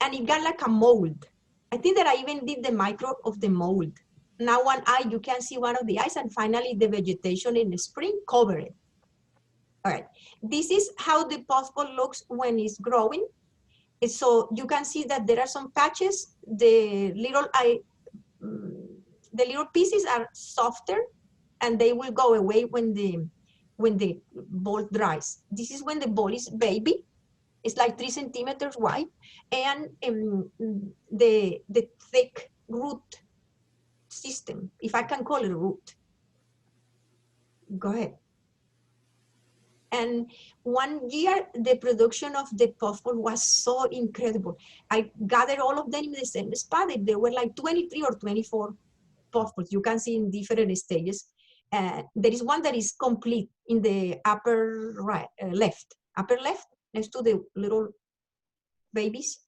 And it got like a mold. I think that I even did the micro of the mold. Now one eye, you can see one of the eyes, and finally the vegetation in the spring covered it. All right, this is how the puffball looks when it's growing. So you can see that there are some patches. The little pieces are softer, and they will go away when the ball dries. This is when the ball is baby. It's like 3 centimeters wide, and the thick root system, if I can call it a root. Go ahead. And one year, the production of the puffball was so incredible. I gathered all of them in the same spot. There were like 23 or 24 puffballs. You can see in different stages. There is one that is complete in the upper right, left, next to the little babies.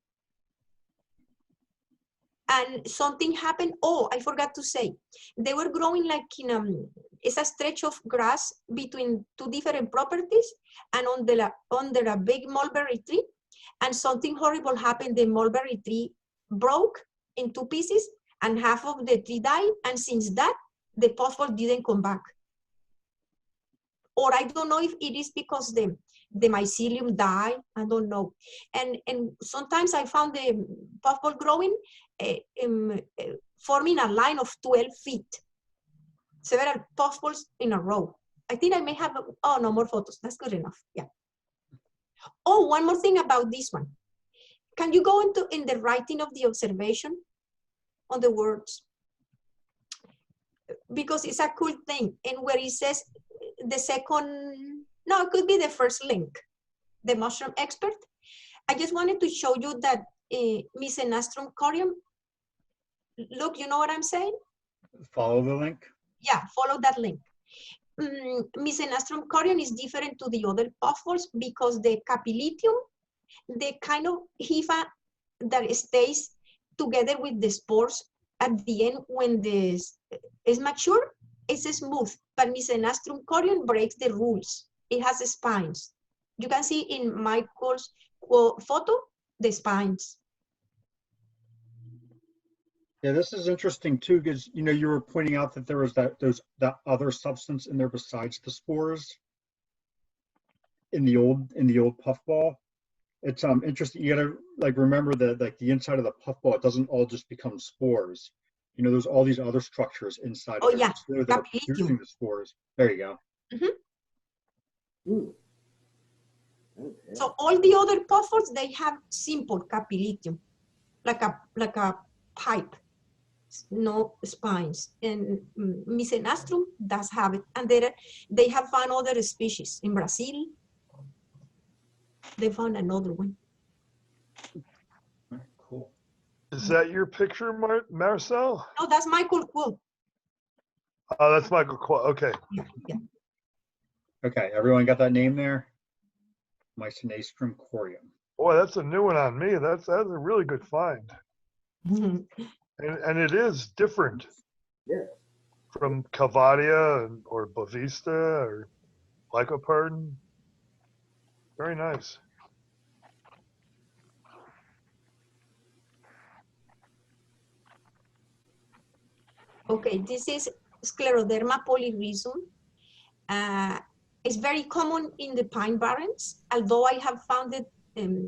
And something happened. Oh, I forgot to say, they were growing like in it's a stretch of grass between 2 different properties, and under a big mulberry tree. And something horrible happened. The mulberry tree broke in 2 pieces, and half of the tree died. And since that, the puffball didn't come back. Or I don't know if it is because the mycelium died. I don't know. And sometimes I found the puffball growing, forming a line of 12 feet. Several puffballs in a row. I think I may have, oh, no more photos. That's good enough. Yeah. Oh, one more thing about this one. Can you go in the writing of the observation on the words? Because it's a cool thing. And where it says the second, no, it could be the first link, the mushroom expert. I just wanted to show you that Mycenastrum corium, look, you know what I'm saying? Follow the link. Yeah, follow that link. Mycenastrum corium is different to the other puffballs because the capillitium, the kind of hypha that stays together with the spores at the end when this is mature, it's smooth. But Mycenastrum corium breaks the rules. It has spines. You can see in Michael's photo the spines. Yeah, this is interesting too, because you were pointing out that there was that other substance in there besides the spores in the old puffball. It's interesting. You gotta remember that the inside of the puffball, it doesn't all just become spores. There's all these other structures inside. Oh, of it yeah, that are producing the spores. There you go. Mm-hmm. Okay. So all the other puffballs, they have simple capillitium, like a pipe. No spines, and Mycenastrum does have it, and they have found other species in Brazil. They found another one. Cool. Is that your picture, Marcel? No, that's Michael Quill. Oh, that's Michael Quill. Okay. Yeah, yeah. Okay, everyone got that name there? Mycenastrum corium. Boy, that's a new one on me. That's a really good find. And it is different from Calvatia or Bovista or Lycoperdon. Very nice. Okay, this is Scleroderma polyrhizum. It's very common in the pine barrens, although I have found it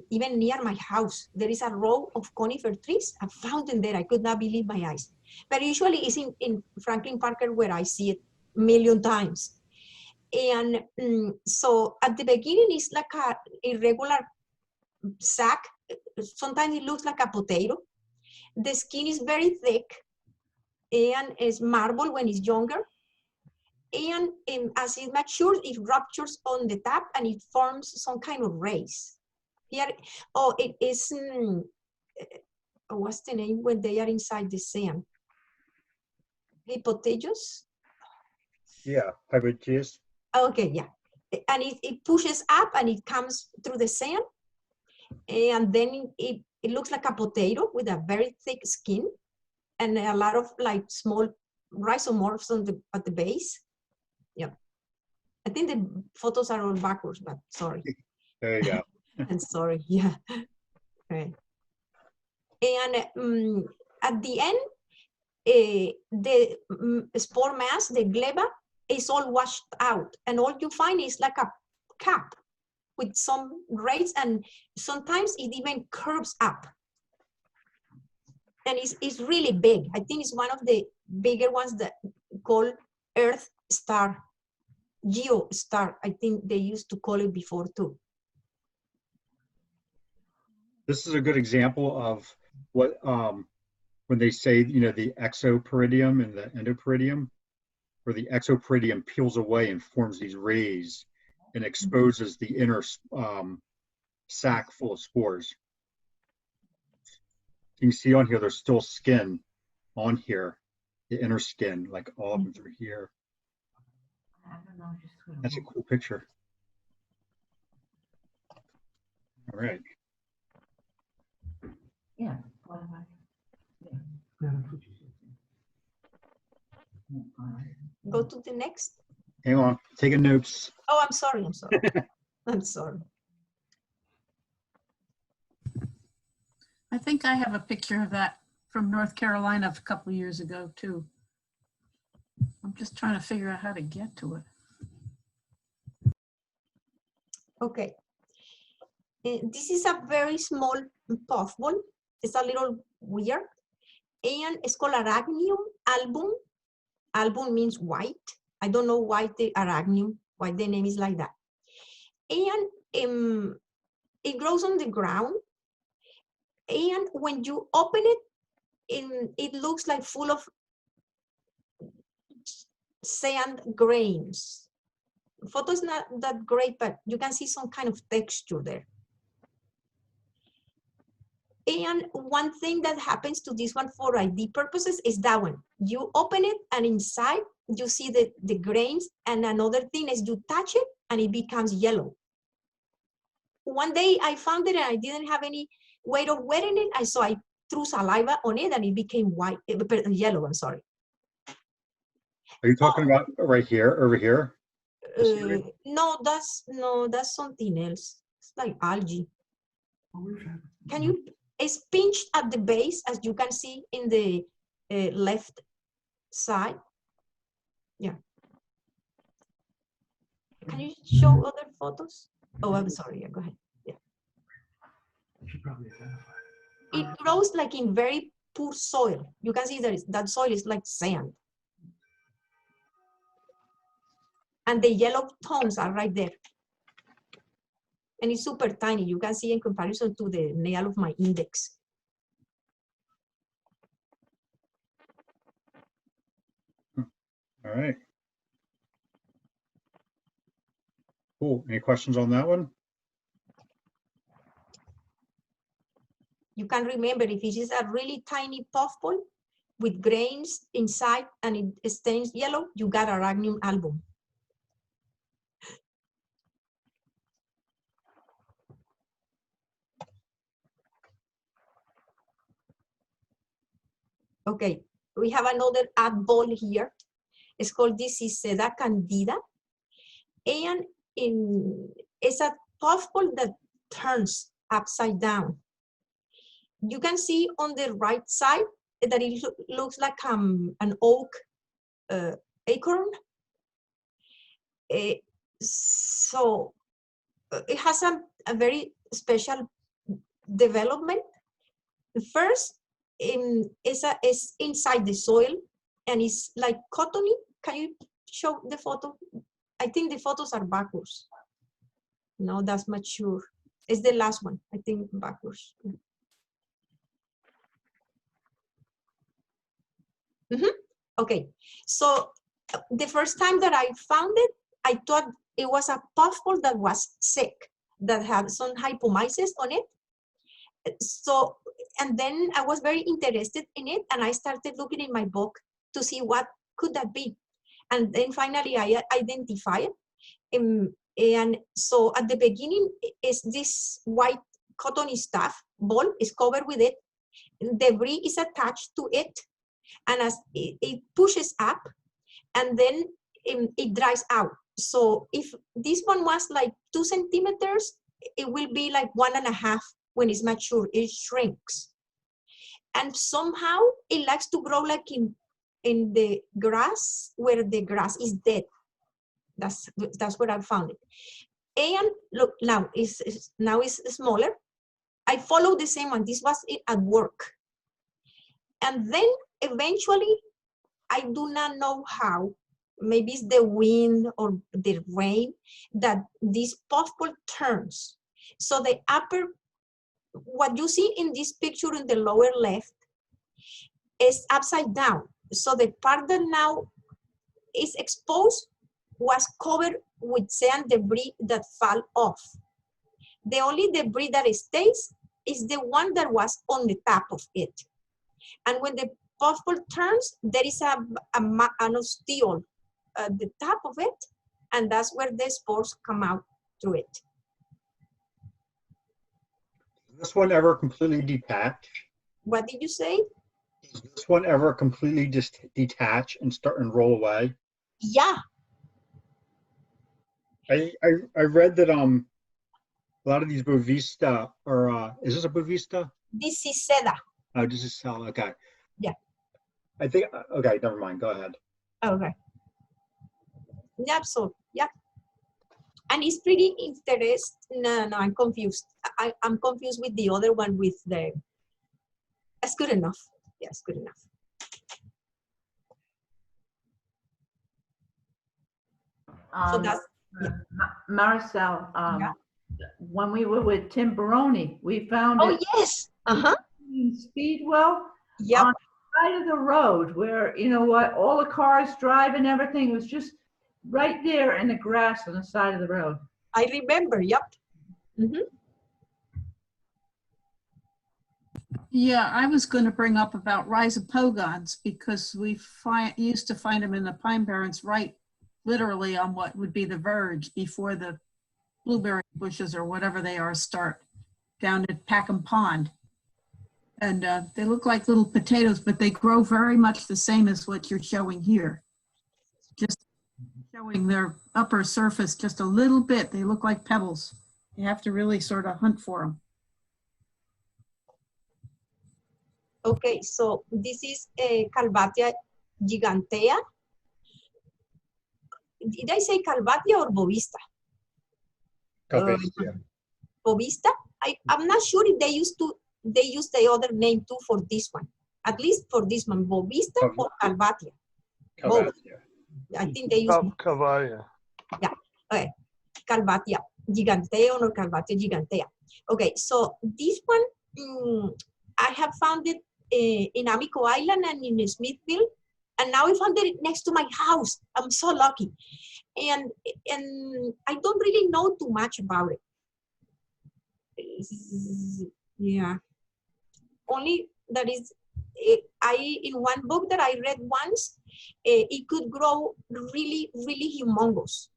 even near my house. There is a row of conifer trees. I found them there. I could not believe my eyes. But usually it's in Franklin Parker where I see it a million times. And so at the beginning, it's like a irregular sac. Sometimes it looks like a potato. The skin is very thick and it's marble when it's younger. And as it matures, it ruptures on the top and it forms some kind of rays. Here, oh, it is, what's the name when they are inside the sand? Hypotegus? Yeah, Pyriform. Okay, yeah. And it pushes up and it comes through the sand. And then it looks like a potato with a very thick skin and a lot of like small rhizomorphs at the base. Yeah. I think the photos are all backwards, but sorry. There you go. I'm sorry, yeah. Okay. And at the end, the spore mass, the gleba, is all washed out. And all you find is like a cap with some rays, and sometimes it even curves up. And it's really big. I think it's one of the bigger ones that called Earth Star, Geo Star. I think they used to call it before too. This is a good example of what, when they say, the exoperidium and the endoperidium, where the exoperidium peels away and forms these rays and exposes the inner sac full of spores. You can see on here, there's still skin on here, the inner skin, like all of them through here. That's a cool picture. All right. Yeah. Go to the next. Hang on, taking notes. Oh, I'm sorry. I'm sorry. I think I have a picture of that from North Carolina a couple of years ago too. I'm just trying to figure out how to get to it. Okay. This is a very small puffball. It's a little weird. And it's called Arachnium album. Album means white. I don't know why the arachnium, why the name is like that. And it grows on the ground. And when you open it, it looks like full of sand grains. The photo is not that great, but you can see some kind of texture there. And one thing that happens to this one for ID purposes is that one. You open it and inside you see the grains, and another thing is you touch it and it becomes yellow. One day I found it and I didn't have any way of wearing it. So I threw saliva on it and it became white, yellow, I'm sorry. Are you talking about right here, over here? No, that's something else. It's like algae. Can you, it's pinched at the base, as you can see in the left side. Yeah. Can you show other photos? Oh, I'm sorry. Yeah, go ahead. Yeah. It grows like in very poor soil. You can see that soil is like sand. And the yellow tones are right there. And it's super tiny. You can see in comparison to the nail of my index. All right. Cool. Any questions on that one? You can remember if it is a really tiny puffball with grains inside and it stains yellow, you got Arachnium album. Okay, we have another ad ball here. It's called Cyathoformis candida. And it's a puffball that turns upside down. You can see on the right side that it looks like an oak acorn. So it has a very special development. First, it's inside the soil and it's like cottony. Can you show the photo? I think the photos are backwards. No, that's mature. It's the last one, I think backwards. Okay, so the first time that I found it, I thought it was a puffball that was sick, that had some hypomyces on it. So, and then I was very interested in it, and I started looking in my book to see what could that be. And then finally I identified it. And so at the beginning is this white cottony stuff, ball is covered with it, debris is attached to it, and as it pushes up, and then it dries out. So if this one was like 2 centimeters, it will be like 1.5 when it's mature, it shrinks. And somehow it likes to grow like in the grass, where the grass is dead. That's where I found it. And look, now it's smaller. I followed the same one. This was at work. And then eventually, I do not know how, maybe it's the wind or the rain, that this puffball turns. So the upper, what you see in this picture in the lower left is upside down. So the part that now is exposed was covered with sand debris that fell off. The only debris that stays is the one that was on the top of it. And when the puffball turns, there is an ostiole at the top of it, and that's where the spores come out through it. Does this one ever completely detach? What did you say? Does this one ever completely just detach and start and roll away? Yeah. I read that a lot of these Bovista are is this a Bovista? This is Seda. Oh, this is Cell. Okay. Yeah. I think okay. Never mind. Go ahead. Okay. Yeah. So yeah. And it's pretty interesting. No, I'm confused. I'm confused with the other one with the. It's good enough. Yeah, it's good enough. So that's. Yeah. Maricel, Yeah. when we were with Tim Baroni, we found Oh, it yes. in Speedwell Yep. on the side of the road where, you know what, all the cars drive and everything was just right there in the grass on the side of the road. I remember, yep. Yeah, I was going to bring up about rhizopogons because we used to find them in the pine barrens right literally on what would be the verge before the blueberry bushes or whatever they are start down at Packham Pond. And they look like little potatoes, but they grow very much the same as what you're showing here. Just showing their upper surface just a little bit. They look like pebbles. You have to really sort of hunt for them. Okay, so this is a Calvatia Gigantea. Did I say Calvatia or Bovista? Calvatia. Bovista? I'm not sure if they use the other name too for this one. At least for this one, Bovista or Calvatia. Calvatia. I think they use Calvatia. Yeah. Okay. Calvatia Gigantea or Calvatia Gigantea. Okay, so this one I have found it in Amico Island and in Smithville, and now I found it next to my house. I'm so lucky, and I don't really know too much about it. Yeah, only that is in one book that I read once, it could grow really humongous.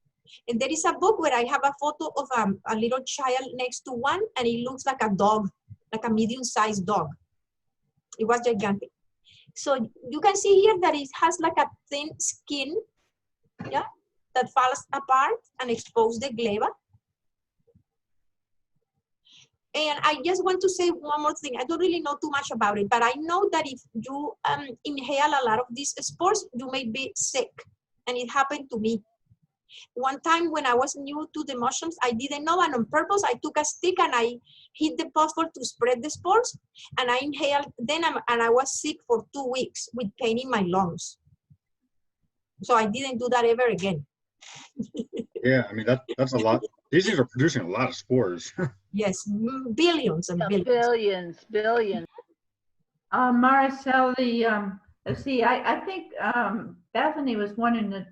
And there is a book where I have a photo of a little child next to one, and it looks like a dog, like a medium-sized dog. It was gigantic. So you can see here that it has like a thin skin, yeah, that falls apart and exposes the gleba. And I just want to say one more thing. I don't really know too much about it, but I know that if you inhale a lot of these spores, you may be sick. And it happened to me. One time when I was new to the mushrooms, I didn't know, and on purpose, I took a stick and I hit the puffball to spread the spores, and I inhaled then, and I was sick for 2 weeks with pain in my lungs. So I didn't do that ever again. Yeah, I mean, that's a lot. These things are producing a lot of spores. Yes, billions and billions. Billions. Maricel, let's see, I think Bethany was wondering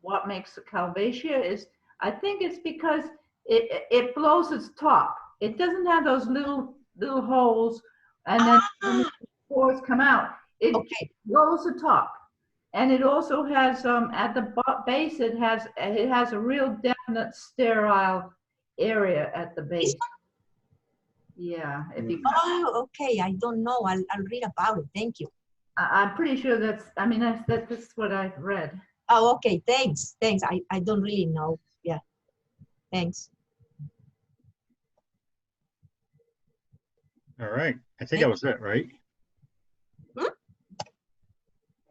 what makes the Calvatia is, I think it's because it blows its top. It doesn't have those little holes, and then when the spores come out, it blows the top. And it also has at the base, it has a real definite sterile area at the base. Yeah. If you, oh, okay. I don't know. I'll read about it. Thank you. I'm pretty sure that's what I've read. Oh, okay. Thanks. Thanks. I don't really know. Yeah. Thanks. All right. I think that was it, right? Hmm?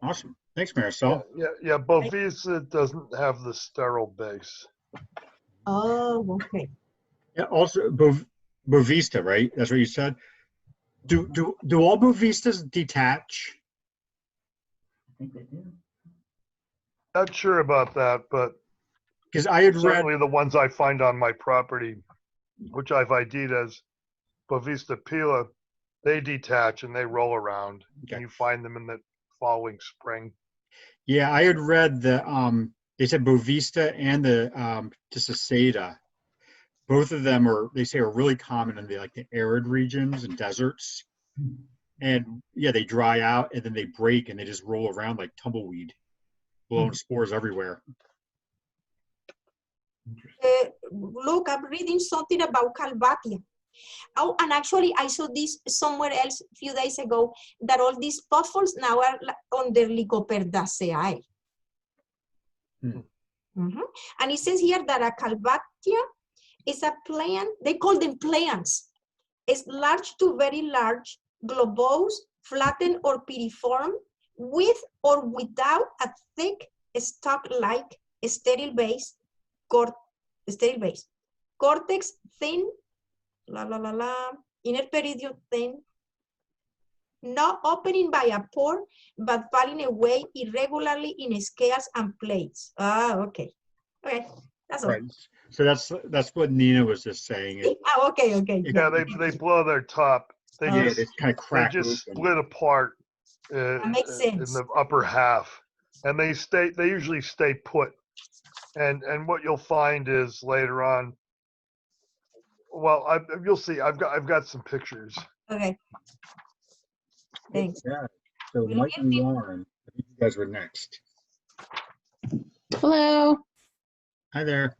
Awesome. Thanks, Marisol. Yeah. Bovisa doesn't have the sterile base. Oh, okay. Yeah. Also, Bovista, right? That's what you said. Do all Bovistas detach? I think they do. Not sure about that, but Because I had read. certainly the ones I find on my property, which I've ID'd as Bovista pila, they detach and they roll around. Okay. And you find them in the following spring. Yeah, I had read the they said Bovista and the Tisaceta. Both of them they say are really common in the arid regions and deserts. And yeah, they dry out and then they break and they just roll around like tumbleweed, blowing spores everywhere. Look, I'm reading something about Calvatia. Oh, and actually, I saw this somewhere else a few days ago, that all these puffballs now are under Lycoperdaceae. And it says here that a Calvatia is a plant, they call them plants. It's large to very large, globose, flattened or pyriform, with or without a thick stalk-like sterile base, cortex thin, inner peridium thin, not opening by a pore, but falling away irregularly in scales and plates. Ah, okay. Okay, that's all. Right. So that's what Nina was just saying. Oh, okay. Yeah, they blow their top. They just kind of crack. They just split apart that makes sense. in the upper half, and they usually stay put. And what you'll find is later on. Well, you'll see. I've got some pictures. Okay. Thanks. Yeah. So Mike and Lauren, I think you guys were next. Hello. Hi there.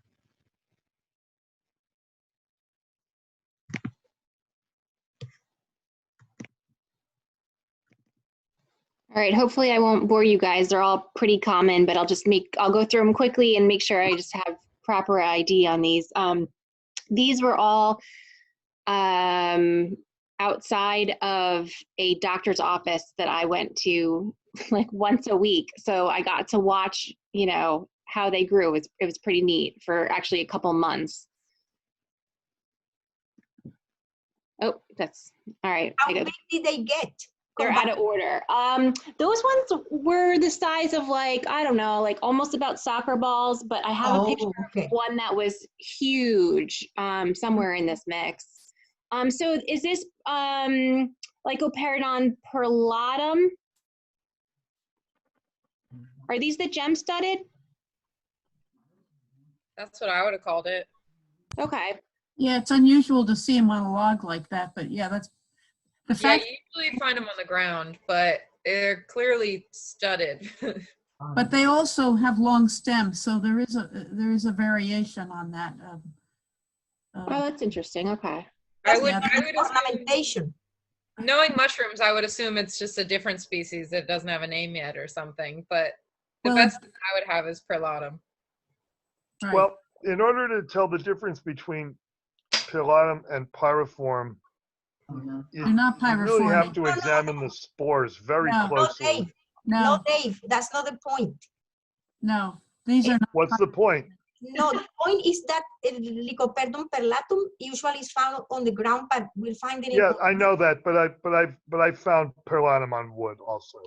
All right, hopefully I won't bore you guys. They're all pretty common, but I'll go through them quickly and make sure I just have proper ID on these. These were all outside of a doctor's office that I went to like once a week. So I got to watch, how they grew. It was pretty neat for actually a couple months. Oh, that's all right. How big did they get? They're out of order. Those ones were the size of I don't know, almost about soccer balls, but I have a picture of one that was huge somewhere in this mix. So is this Lycoperidon perlatum? Are these the gem-studded? That's what I would have called it. Okay. Yeah, it's unusual to see them on a log like that, but yeah, that's the fact. Yeah, you usually find them on the ground, but they're clearly studded. But they also have long stems, so there is a variation on that. Oh, that's interesting. Okay. I would ornamentation. Knowing mushrooms, I would assume it's just a different species that doesn't have a name yet or something, but the Well, best I would have is Pilatum. Right. Well, in order to tell the difference between Pilatum and Pyriform, They're not you really have pyriformic. to examine the spores very No. No, closely. Dave. No, No, Dave, that's not the point. no, these are not. What's the point? No, the point is that Lycoperdon perlatum usually is found on the ground, but we'll find it. Yeah, I know that, but I found Pilatum on wood also.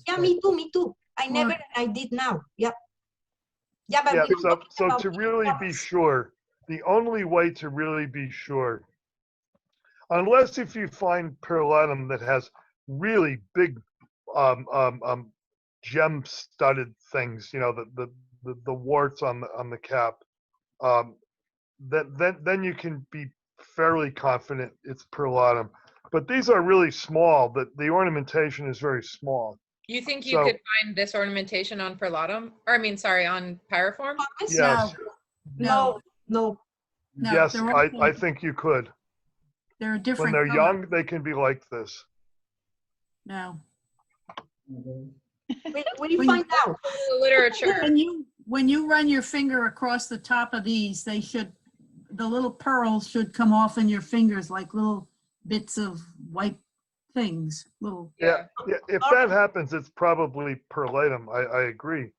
Yeah, me too. I never, I did now. Yep. Yeah, but Yeah, we don't talk so about to really be Pyriformis. sure, the only way to really be sure, unless if you find Pilatum that has really big gem-studded things, you know, the warts on the cap, then you can be fairly confident it's Pilatum. But these are really small. The ornamentation is very small. You think you So- could find this ornamentation on Pilatum? Or I mean, sorry, on Pyriform? Yes, No. No, yes, they're I also- think you could. They're a When different they're color. young, they can be like this. No. We find out. The literature. When you run your finger across the top of these, the little pearls should come off in your fingers like little bits of white things, little. Yeah, if that happens, it's probably Pilatum. I agree.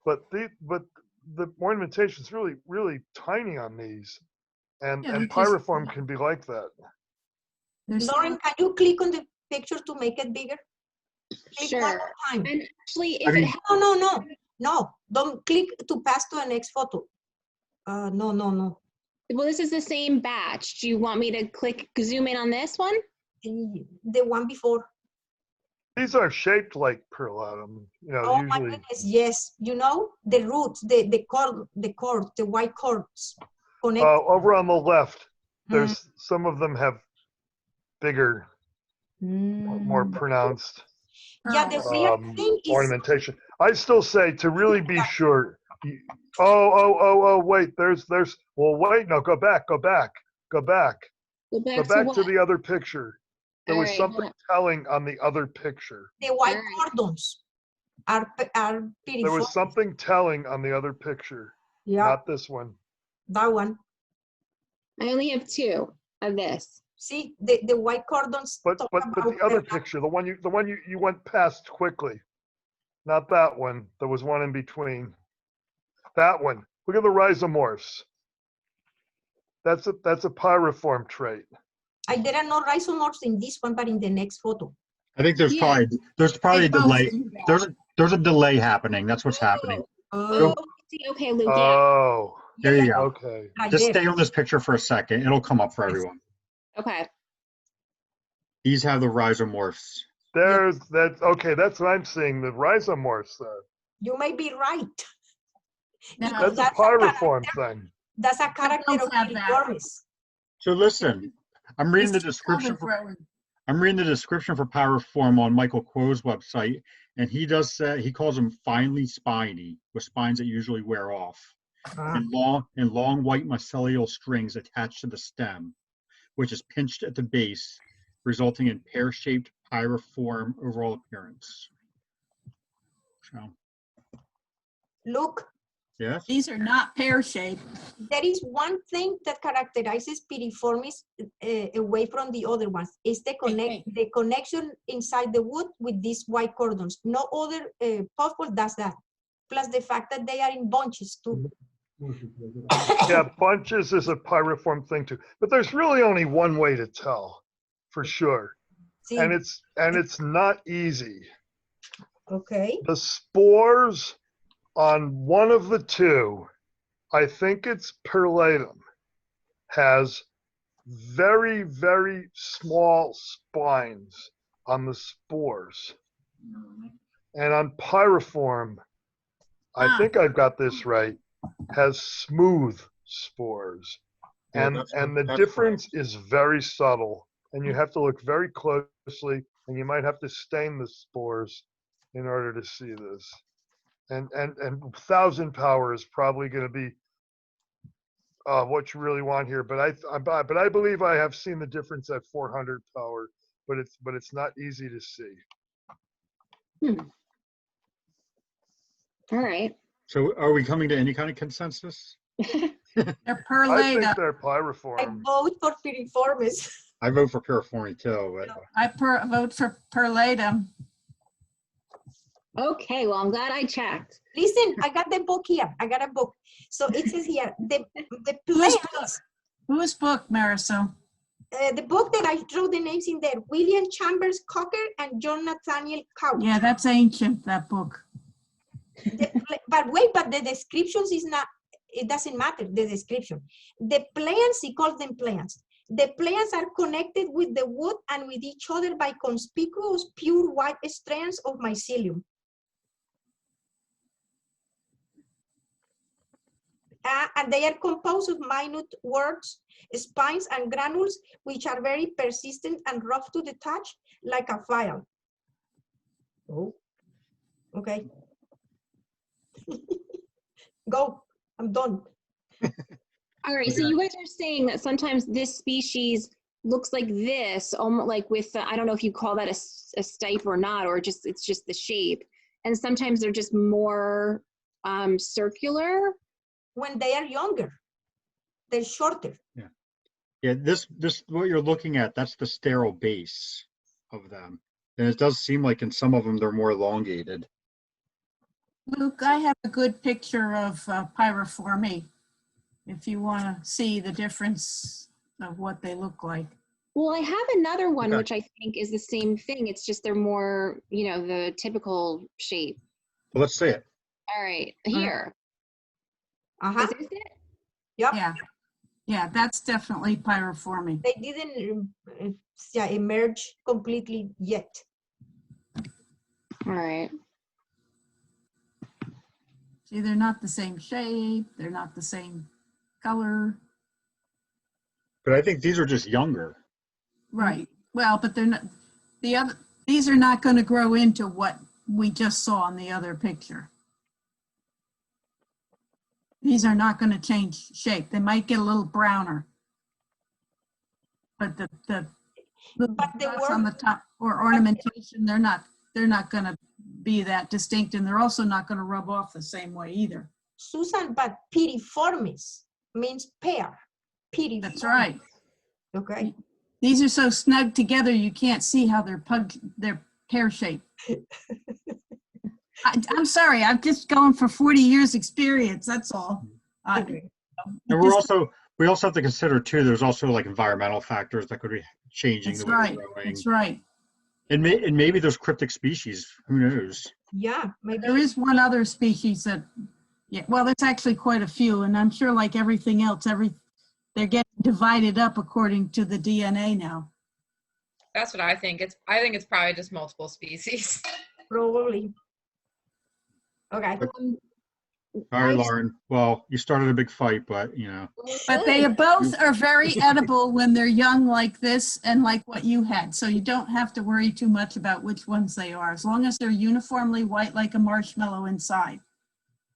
But the ornamentation is really tiny on these. And Yeah, because- Pyriform can be like that. There's Lauren, can you click on the picture to make it bigger? Click one Sure. more time. And actually, I if mean- No. Don't click to pass to the next photo. No. well, this is the same batch. Do you want me to zoom in on this one? The one before. These are shaped like Pilatum, you know, Oh my usually. goodness, yes. You know, the roots, the cord, the white cords connect. Over on the left, Mm. there's some of them have bigger, more pronounced Yeah, the weird thing is, ornamentation. I still say to really be sure. Wait, well, wait, no, go back. Go back, Go back to what? the other picture. There All was right, something hold telling on the other picture. the white Alright. cordons are There Pyriform. was something telling on the other picture, Yeah, not this one. that one. I only have two of this. See, the white cordons. But talk the about other Pyriform. picture, the one you went past quickly, not that one. There was one in between. That one. Look at the rhizomorphs. That's a Pyriform trait. There are no rhizomorphs in this one, but in the next photo. I think there's Yeah. probably a They both delay. do that. There's a delay happening. That's what's happening. Oh, see, okay, Luke, yeah. Oh, There you go. okay. Right Just there. stay on this picture for a second. It'll come up for everyone. Okay. These have the rhizomorphs. That's what I'm seeing. The rhizomorphs there. You may be right. No, Because That's a Pyriform thing. That's a character don't of have that. Pyriformis. So listen, I'm reading the it's description for overgrowing. Pyriform on Michael Quo's website, and he does say he calls them finely spiny, with spines that usually wear off, and long white mycelial strings attached to the stem, which is pinched at the base, resulting in pear-shaped pyriform overall appearance. So, Look, yes. These are not pear-shaped. there is one thing that characterizes Pyriformis away from the other ones. Is the connection inside the wood with these white cordons. No other puffball does that. Plus the fact that they are in bunches too. Yeah, bunches is a Pyriform thing too. But there's really only one way to tell, for sure. See, And it's not easy. okay. The spores on one of the two, I think it's Pilatum, has very, very small spines on the spores. And on Pyriform, I think I've got this right, has smooth spores. Yeah, And the that's difference is very subtle. And you have to look very closely, and you might have to stain the spores in order to see this. And 1,000 power is probably going to be what you really want here. But I believe I have seen the difference at 400 power. but it's not easy to see. All right. So are we coming to any kind of consensus? They're I perlata. think they're I pyriform. vote for Pyriformis. I vote for Pyriform too, but I vote for perlatum. Okay, well, I'm glad I checked. Listen, I got the book here. I got a book. So it says here, the plants, Whose book, Marisol? the book that I wrote the names in there, William Chambers Cocker and John Nathaniel Couch. Yeah, that's ancient, that book. But wait, but the descriptions is not, it doesn't matter, the description. The plants, he calls them plants. The plants are connected with the wood and with each other by conspicuous pure white strands of mycelium. And they are composed of minute warts, spines, and granules, which are very persistent and rough to the touch, like a file. Oh, okay. Go, I'm done. All right, so you guys are saying that sometimes this species looks like this, almost like with, I don't know if you call that a stipe or not, or just it's just the shape. And sometimes they're just more circular. When they are younger, they're shorter. yeah. Yeah, this what you're looking at, that's the sterile base of them. And it does seem like in some of them they're more elongated. Luke, I have a good picture of Pyriformi, if you want to see the difference of what they look like. Well, I have another one, Okay. which I think is the same thing. It's just they're more, you know, the typical shape. Well, let's see it. All right, here. Uh-huh. Is this it? Yep. Yeah, that's definitely Pyriformi. They didn't emerge completely yet. All right. See, they're not the same shape, they're not the same color. But I think these are just younger. Right. Well, but they're not, these are not going to grow into what we just saw in the other picture. These are not going to change shape. They might get a little browner. But the dots on the top or ornamentation, they're not going to be that distinct, and they're also not going to rub off the same way either. Susan, but Pyriformis means pear. Pyriformis. That's right. Okay. These are so snug together you can't see how they're pear-shaped. I'm sorry, I'm just going for 40 years experience, that's all. Okay. And we also have to consider too, there's also like environmental factors that could be changing That's the way right, they're growing. that's right. And maybe there's cryptic species, who knows? Yeah, maybe. There is one other species that, yeah, well, there's actually quite a few, and I'm sure like everything else, they're getting divided up according to the DNA now. That's what I think. I think it's probably just multiple species. Probably. Okay. All right, Lauren. Well, you started a big fight, but you know. But they both are very edible when they're young like this and like what you had. So you don't have to worry too much about which ones they are, as long as they're uniformly white like a marshmallow inside.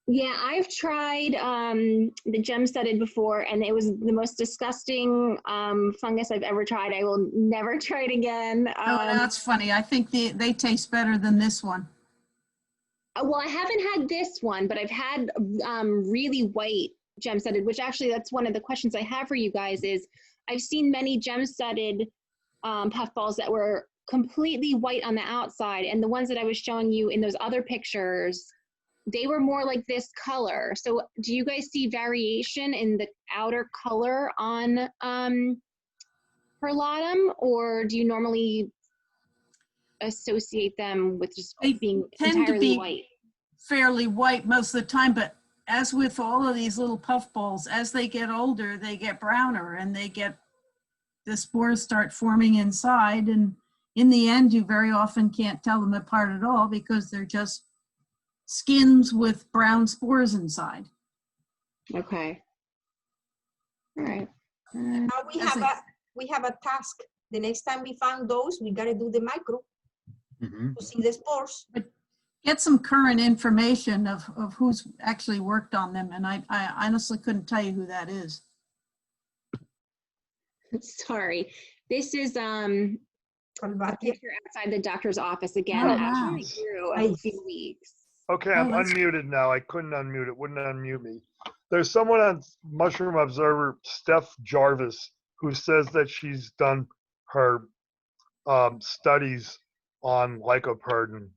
Yeah, I've tried the gem-studded before, and it was the most disgusting fungus I've ever tried. I will never try it again. Oh, that's funny. I think they taste better than this one. Well, I haven't had this one, but I've had really white gem-studded, which actually that's one of the questions I have for you guys is I've seen many gem-studded puffballs that were completely white on the outside, and the ones that I was showing you in those other pictures, they were more like this color. So do you guys see variation in the outer color on Pilatum, or do you normally associate them with just being entirely white? Fairly white most of the time, but as with all of these little puffballs, as they get older, they get browner and the spores start forming inside, and in the end, you very often can't tell them apart at all because they're just skins with brown spores inside. Okay. All right. Now we have a task. The next time we find those, we got to do the micro to see the spores. But get some current information of who's actually worked on them, and I honestly couldn't tell you who that is. Sorry. This is Calvatia. Picture outside the doctor's office again. Oh, It wow. actually grew a few weeks. Okay, I'm Oh, that's- unmuted now. I couldn't unmute it. Wouldn't unmute me. There's someone on Mushroom Observer, Steph Jarvis, who says that she's done her studies on lycoperdon,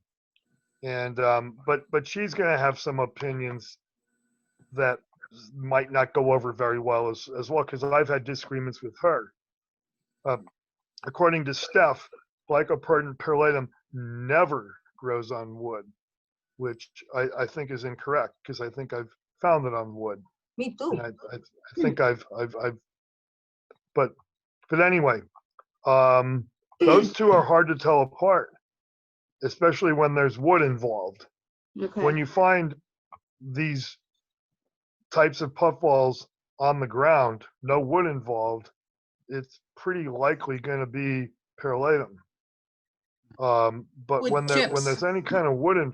and but she's going to have some opinions that might not go over very well as well, because I've had disagreements with her. According to Steph, lycoperdon pyrilatum never grows on wood, which I think is incorrect, because I think I've found it on wood. Me too. And I think I've but anyway, those two are hard to tell apart, especially when there's wood involved. Okay. When you find these types of puffballs on the ground, no wood involved, it's pretty likely going to be pyrilatum. But Wood when chips. there's any kind of wood in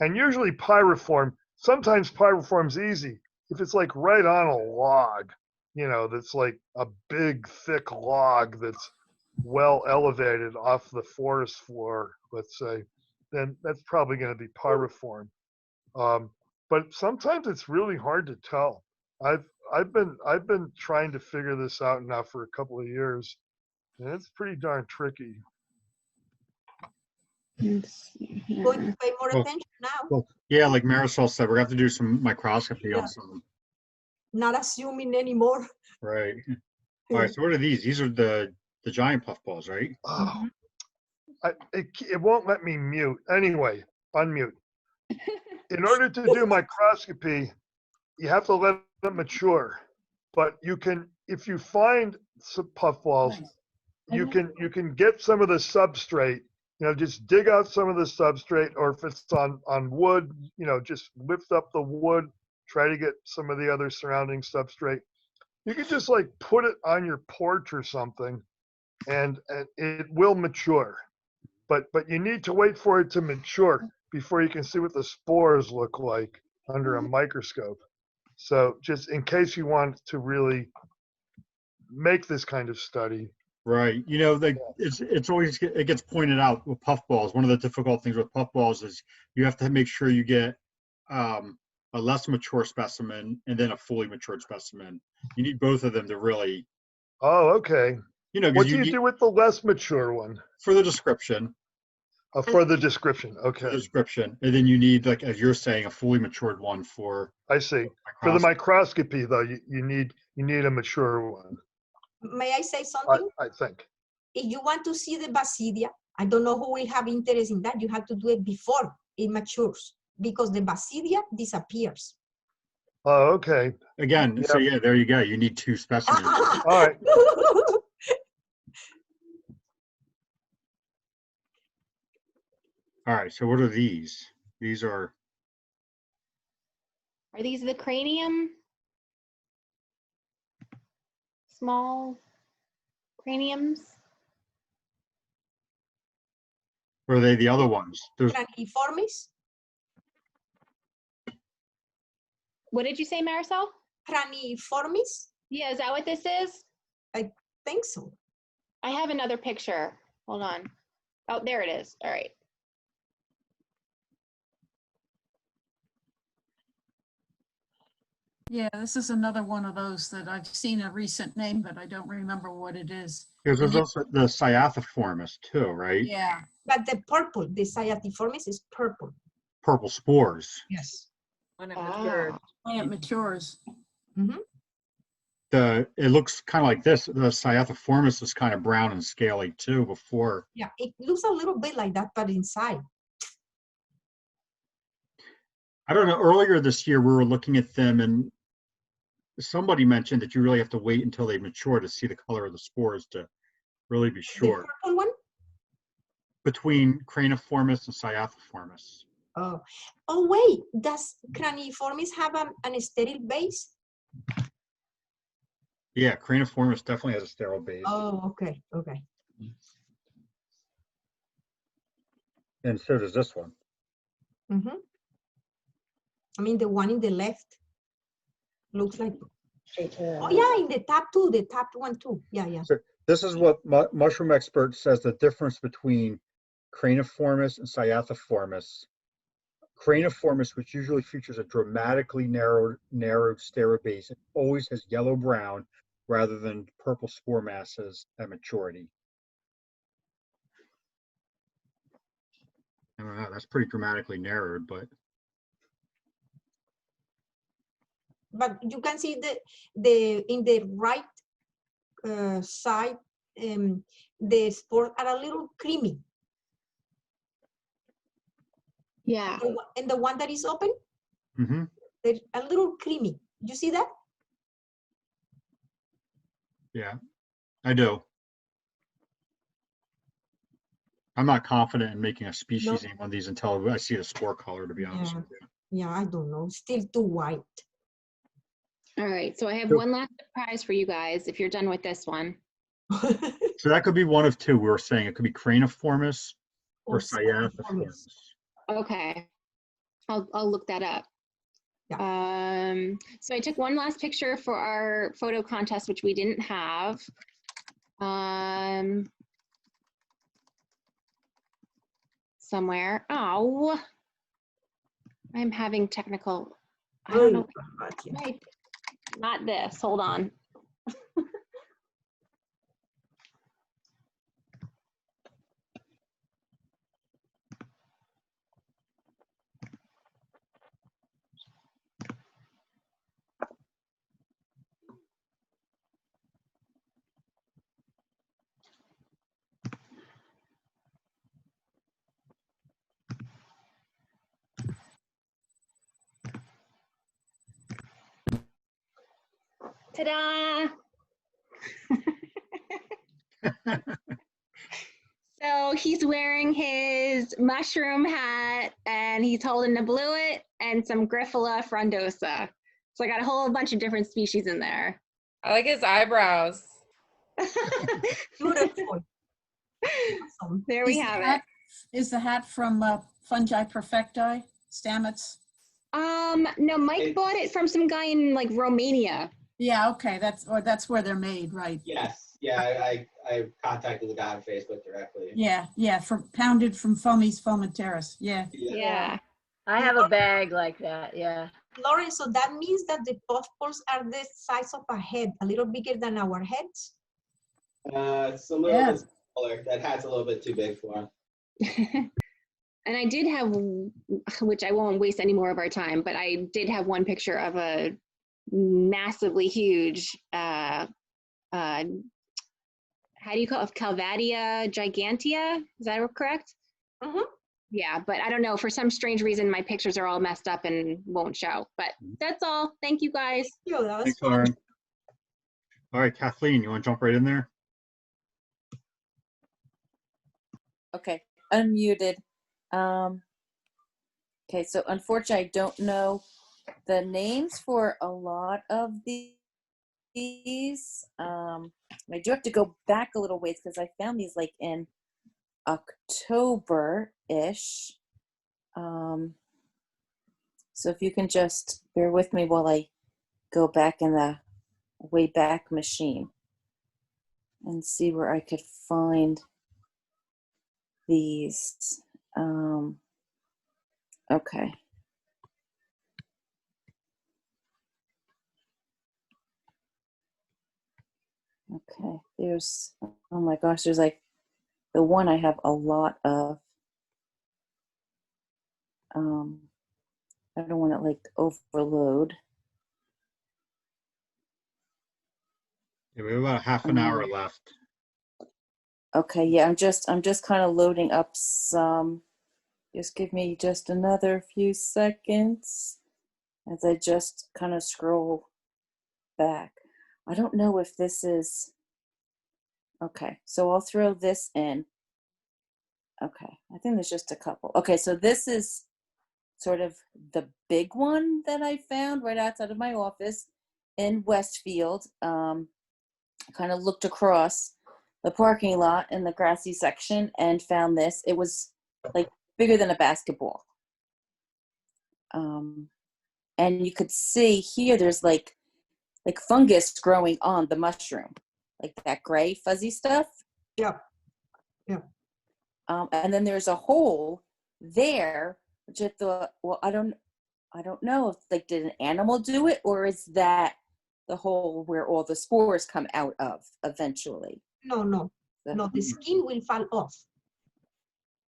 and usually pyriform, sometimes pyriform's easy if it's like right on a log, that's like a big thick log that's well elevated off the forest floor, let's say, then that's probably going to be pyriform. But sometimes it's really hard to tell. I've been trying to figure this out now for a couple of years, and it's pretty darn tricky. Good, pay more attention now. Well, yeah, like Marisol said, we're going to have to do some microscopy Yeah. on some. Not assuming anymore. Right. All right. So what are these? These are the giant puffballs, right? Oh, it won't let me mute. Anyway, unmute. In order to do microscopy, you have to let it mature. But you can, if you find some puffballs, you can get some of the substrate. Just dig out some of the substrate, or if it's on wood, just lift up the wood, try to get some of the other surrounding substrate. You can just like put it on your porch or something, and it will mature. But you need to wait for it to mature before you can see what the spores look like under a microscope. So just in case you want to really make this kind of study. Right. It's always, it gets pointed out with puffballs. One of the difficult things with puffballs is you have to make sure you get a less mature specimen and then a fully matured specimen. You need both of them to really. Oh, okay. What do you do with the less mature one? For the description. For the description, okay. The description, and then you need, like as you're saying, a fully matured one for. I see. For the microscopy, though, you need a mature one. May I say something? I think. If you want to see the basidia, I don't know who will have interest in that. You have to do it before it matures, because the basidia disappears. Oh, okay. Again, Yep. So yeah, there you go. You need two specimens. All right. All right. So what are these? These are. Are these the cranium? Small craniums? Or are they the other ones? There's. Craniformis? What did you say, Marisol? Craniformis? Yeah, is that what this is? I think so. I have another picture. Hold on. Oh, there it is. All right. Yeah, this is another one of those that I've seen a recent name, but I don't remember what it is. Because there's also the Cyathoformis too, right? Yeah. But the purple, the Cyathoformis is purple. Purple spores. Yes. When it matures. When it matures. Mm-hmm. It looks kind of like this. The Cyathoformis is kind of brown and scaly too before. Yeah, it looks a little bit like that, but inside. I don't know. Earlier this year, we were looking at them, and somebody mentioned that you really have to wait until they mature to see the color of the spores to really be sure. The purple one? Between Craniformis and Cyathoformis. Oh wait, does Craniformis have an sterile base? Yeah, Craniformis definitely has a sterile base. Oh, okay, okay. And so does this one. Mm-hmm. I mean, the one in the left looks like. Oh yeah, in the top too, the top one too. Yeah, yeah. This is what mushroom expert says the difference between Craniformis and Cyathoformis. Craniformis, which usually features a dramatically narrowed sterobase, it always has yellow-brown rather than purple spore masses at maturity. I don't know, that's pretty dramatically narrowed, but you can see the in the right side, the spores are a little creamy. Yeah. And the one that is open, mm-hmm. they're a little creamy. You see that? Yeah, I do. I'm not confident in making a species name on these until I see the spore color, to be honest with you. Yeah, I don't know. Still too white. All right, so I have one last surprise for you guys if you're done with this one. So that could be one of two. We were saying it could be Craniformis or Cyathoformis. Okay, I'll look that up. Yeah. So I took one last picture for our photo contest, which we didn't have. Somewhere. Oh, I'm having technical. I don't know. Not this. Hold on. Ta-da! So he's wearing his mushroom hat and he's holding a blewit and some Grifola frondosa. So I got a whole bunch of different species in there. I like his eyebrows. Beautiful. Awesome. There we have it. Is the hat from Fungi Perfecti, Stamets? No, Mike bought it from some guy in like Romania. Yeah, okay, that's where they're made, right? Yes, yeah, I contacted the guy on Facebook directly. Yeah, pounded from Fomies Fomenteris. Yeah. I have a bag like that. Yeah. Lauren, so that means that the puffballs are the size of a head, a little bigger than our heads. It's a little bit smaller. That hat's a little bit too big for him. And I did have, which I won't waste any more of our time, but I did have one picture of a massively huge, how do you call it? Calvatia Gigantea? Is that correct? Mm-hmm. Yeah, but I don't know. For some strange reason, my pictures are all messed up and won't show. But that's all. Thank you, guys. Thanks, Lauren. All right, Kathleen, you want to jump right in there? Okay, unmuted. Okay, so unfortunately, I don't know the names for a lot of these. I do have to go back a little ways because I found these like in October-ish. So if you can just bear with me while I go back in the Wayback Machine and see where I could find these. Okay. Okay, there's, oh my gosh, there's like the one I have a lot of. I don't want to like overload. Yeah, we have about half an hour left. Okay, yeah, I'm just kind of loading up some. Just give me just another few seconds as I just kind of scroll back. I don't know if this is, okay, so I'll throw this in. Okay, I think there's just a couple. Okay, so this is sort of the big one that I found right outside of my office in Westfield. Kind of looked across the parking lot in the grassy section and found this. It was like bigger than a basketball. And you could see here there's like fungus growing on the mushroom. like that gray fuzzy stuff. Yeah. Yeah. And then there's a hole there, which I thought, well, I don't know if like did an animal do it, or is that the hole where all the spores come out of eventually? No, the skin will fall off.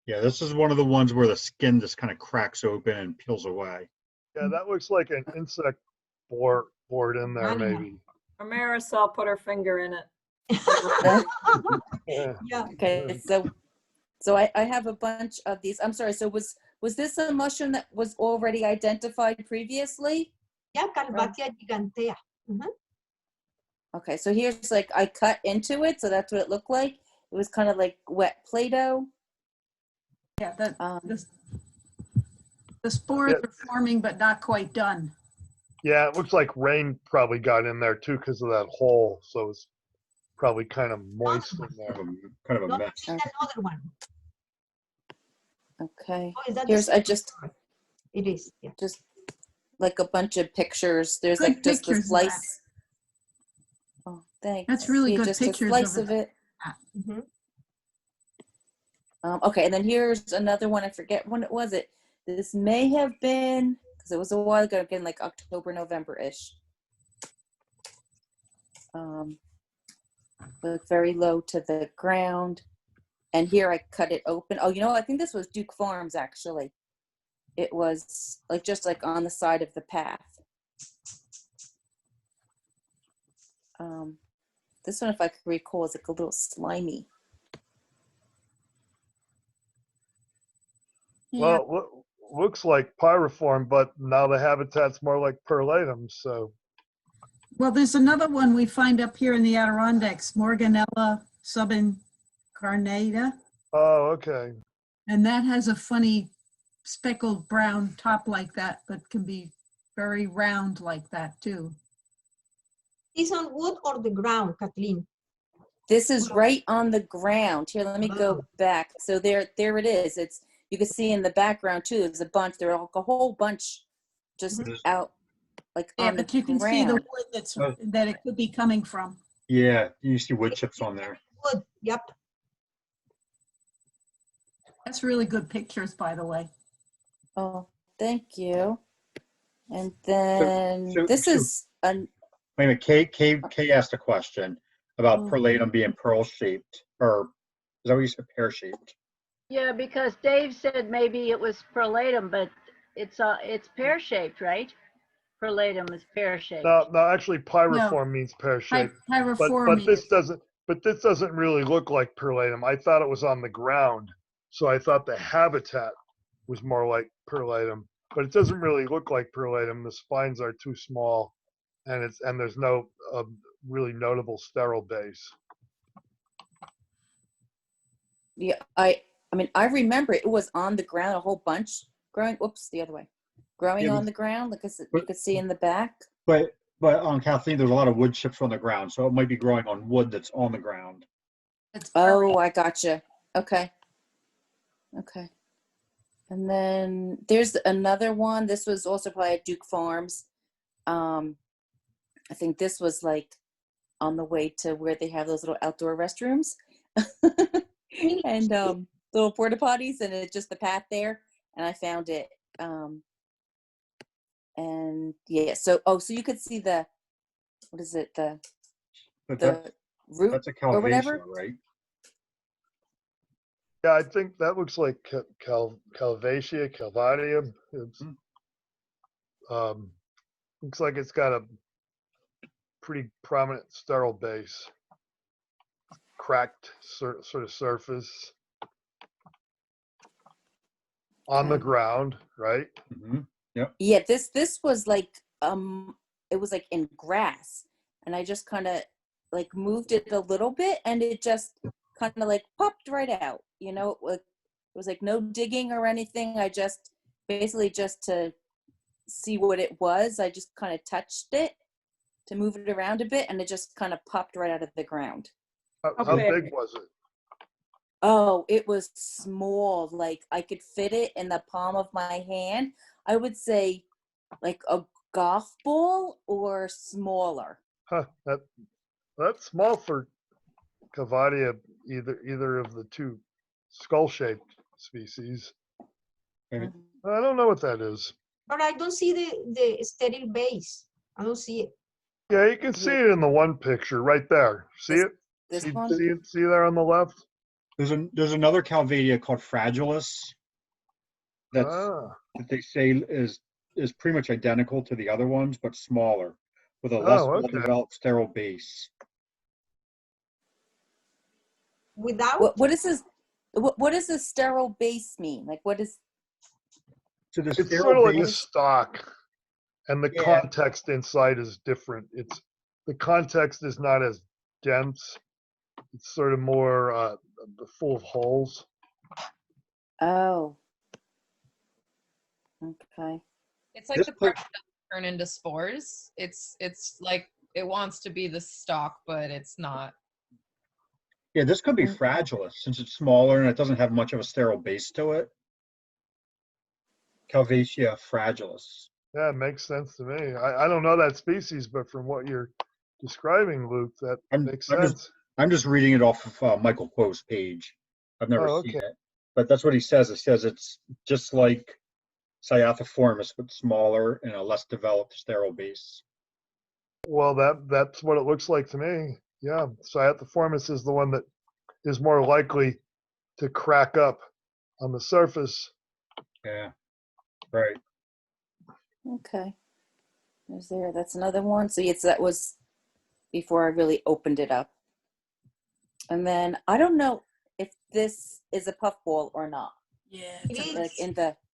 Yeah, this is one of the ones where the skin just kind of cracks open and peels away. Yeah, that looks like an insect board in there, maybe. Or Marisol put her finger in it. Yeah. Okay, so I have a bunch of these. I'm sorry. So was this a mushroom that was already identified previously? Yeah, Calvatia Gigantea. Okay, so here's like I cut into it, so that's what it looked like. It was kind of like wet Play-Doh. Yeah, the spores are forming, but not quite done. Yeah, it looks like rain probably got in there too because of that hole. So it's probably kind of moist in there. Kind of a mess. Another one. Okay. Oh, is that Here's the I just. It is. Yeah. Just like a bunch of pictures. There's Good like just a pictures of that. slice. Oh, thanks. That's really See, good just pictures a slice of of it. Mhm. Okay, and then here's another one. I forget when it was. This may have been, because it was a while ago, again, like October, November-ish. But very low to the ground. And here I cut it open. Oh, you know, I think this was Duke Farms, actually. It was like just like on the side of the path. This one, if I could recall, is like a little slimy. Yeah. Well, looks like Pyriform, but now the habitat's more like Pilatum. So Well, there's another one we find up here in the Adirondacks, Morganella Sub-Incarnata. Oh, okay. And that has a funny speckled brown top like that, but can be very round like that too. Is on wood or the ground, Kathleen? This is right on the ground. Here, let me go back. So there it is. You can see in the background too. There's a bunch. There are a whole bunch just out, like on the ground. But you can see the wood that it could be coming from. Yeah, you see wood chips on there. Wood. Yep. That's really good pictures, by the way. Oh, thank you. And then So- this is an. Wait a minute, Kay asked a question about Pilatum being pearl-shaped, or is that what you said, pear-shaped? Yeah, because Dave said maybe it was Pilatum, but it's pear-shaped, right? Pilatum is pear-shaped. No, actually, Pyriform means pear-shaped. Pyriform but this doesn't really look like Pilatum. I thought it was on the ground, so I thought the habitat was more like Pilatum, but it doesn't really look like Pilatum. The spines are too small, and there's no really notable sterile base. Yeah, I mean, I remember it was on the ground a whole bunch growing. Whoops, the other way. Growing on the ground, like you could see in the back. But on Kathleen, there's a lot of wood chips on the ground, so it might be growing on wood that's on the ground. Oh, I gotcha. Okay. Okay. And then there's another one. This was also probably at Duke Farms. I think this was like on the way to where they have those little outdoor restrooms and little porta potties, and it's just the path there. And I found it. And yeah, so you could see the, what is it? The root that's a or whatever, right? Yeah, I think that looks like Calvatia. It's, looks like it's got a pretty prominent sterile base, cracked sort of surface on the ground, right? Mm-hmm. Yep. Yeah, this was like it was like in grass, and I just kind of like moved it a little bit, and it just kind of like popped right out. You know, it was like no digging or anything. I just basically just to see what it was, I just kind of touched it to move it around a bit, and it just kind of popped right out of the ground. How big was it? Oh, it was small. Like I could fit it in the palm of my hand. I would say like a golf ball or smaller. Huh, that's small for Calvatia, either of the two skull-shaped species. Maybe. I don't know what that is. But I don't see the sterile base. I don't see it. Yeah, you can see it in the one picture right there. See it? This See, one? see it? See there on the left? There's another Calvatia called Fragilis that they say is pretty much identical to the other ones, but smaller, with a less well-developed sterile base. Without? What is this? What does the sterile base mean? Like, what is? So the It's sterile sort of like a base, stock, and the context inside is different. The context is not as dense. It's sort of more full of holes. Oh. Okay. It's like the part that turn into spores. It's like it wants to be the stalk, but it's not. yeah, this could be Fragilis since it's smaller and it doesn't have much of a sterile base to it. Calvatia Fragilis. Yeah, it makes sense to me. I don't know that species, but from what you're describing, Luke, that makes sense. I'm just reading it off of Michael Quo's page. I've never seen it, but that's what he says. It says it's just like Cyathoformis, but smaller and a less developed sterile base. Well, that's what it looks like to me. Yeah, Cyathoformis is the one that is more likely to crack up on the surface. Yeah, right. Okay. That's another one. So that was before I really opened it up. And then I don't know if this is a puffball or not. Yeah, it's like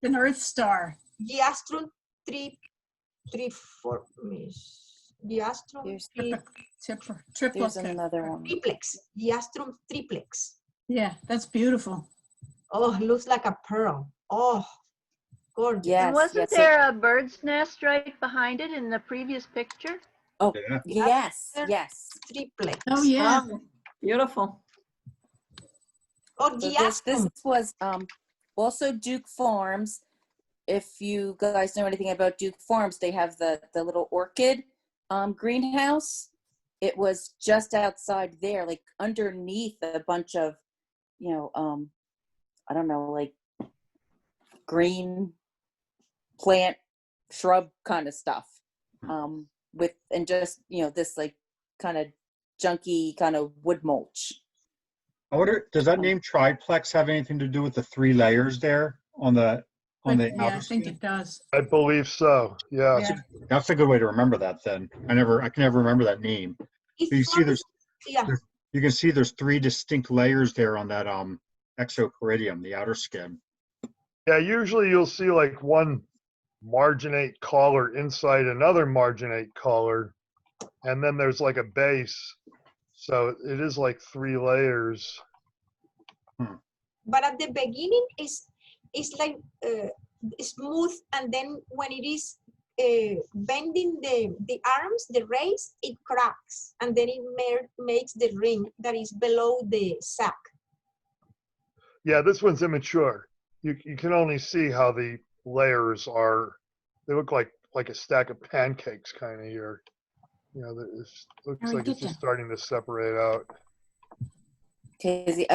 an Earth star. Diastrum triformis. Diastrum triplex. Here's another one. Triplex. Diastrum triplex. Yeah, that's beautiful. Oh, looks like a pearl. Oh, gorgeous. Yes. And wasn't there a bird's nest right behind it in the previous picture? Oh, yes. Triplex. Oh, yeah. Oh, beautiful. Oh, so this was also Duke Farms. If you guys know anything about Duke Farms, they have the little orchid greenhouse. It was just outside there, like underneath a bunch of, I don't know, like green plant shrub kind of stuff. This like kind of junky kind of wood mulch. I wonder, does that name triplex have anything to do with the 3 layers there on the outer I think skin? it does. I believe so. Yeah. That's a good way to remember that. Then I can never remember that name. So you see, you can see there's 3 distinct layers there on that exoperidium, the outer skin. Yeah, usually you'll see like one marginate collar inside another marginate collar, and then there's like a base. So it is like 3 layers. But at the beginning, it's like smooth, and then when it is bending the arms, the rays, it cracks, and then it makes the ring that is below the sac. Yeah, this one's immature. You can only see how the layers are. They look like a stack of pancakes kind of here. It looks like it's just starting to separate out. Okay,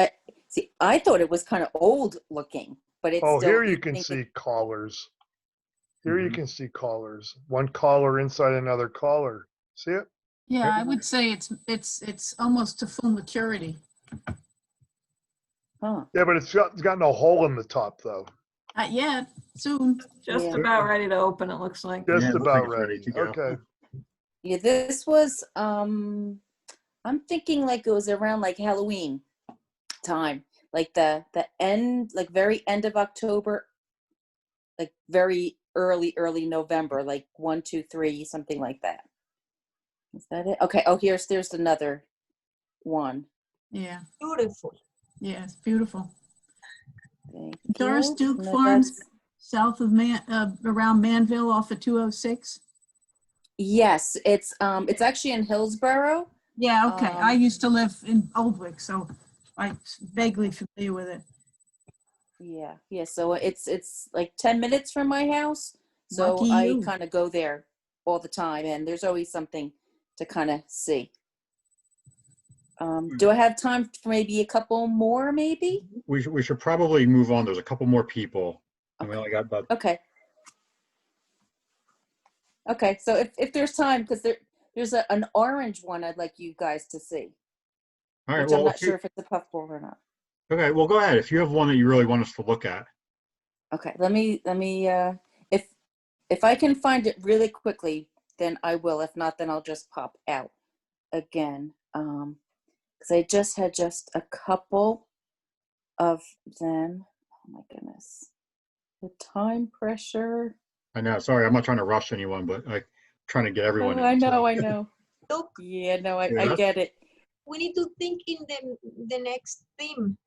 I thought it was kind of old looking, but it's still, here you can see collars. Here you can see collars. One collar inside another collar. See it? Yeah, I would say it's almost to full maturity. Huh. Yeah, but it's got no hole in the top though. Not yet. Soon. Just about ready to open, it looks like. Just about ready. Okay. Yeah, this was I'm thinking like it was around like Halloween time, like the end, like very end of October, like very early November, like 1, 2, 3, something like that. Is that it? Okay. Oh, there's another one. Yeah. Beautiful. Yeah, it's beautiful. Doris Duke Farms, south of around Manville, off of 206. Yes, it's actually in Hillsborough. Yeah, okay. I used to live in Oldwick, so I'm vaguely familiar with it. Yeah. So it's like 10 minutes from my house. So Lucky I you. kind of go there all the time, and there's always something to kind of see. Do I have time for maybe a couple more, maybe? We should probably move on. There's a couple more people. And we only got about. Okay. Okay, so if there's time, because there's an orange one I'd like you guys to see. All right, Which well, I'm not sure if it's a puffball or not. Okay, well, go ahead. If you have one that you really want us to look at. Okay, let me if I can find it really quickly, then I will. If not, then I'll just pop out again. Because I just had a couple of them. Oh my goodness. The time pressure. I know, sorry, I'm not trying to rush anyone, but I'm trying to get everyone Oh, in. I know. Look. Yeah, no, I Yeah. get it. We need to think in the next theme.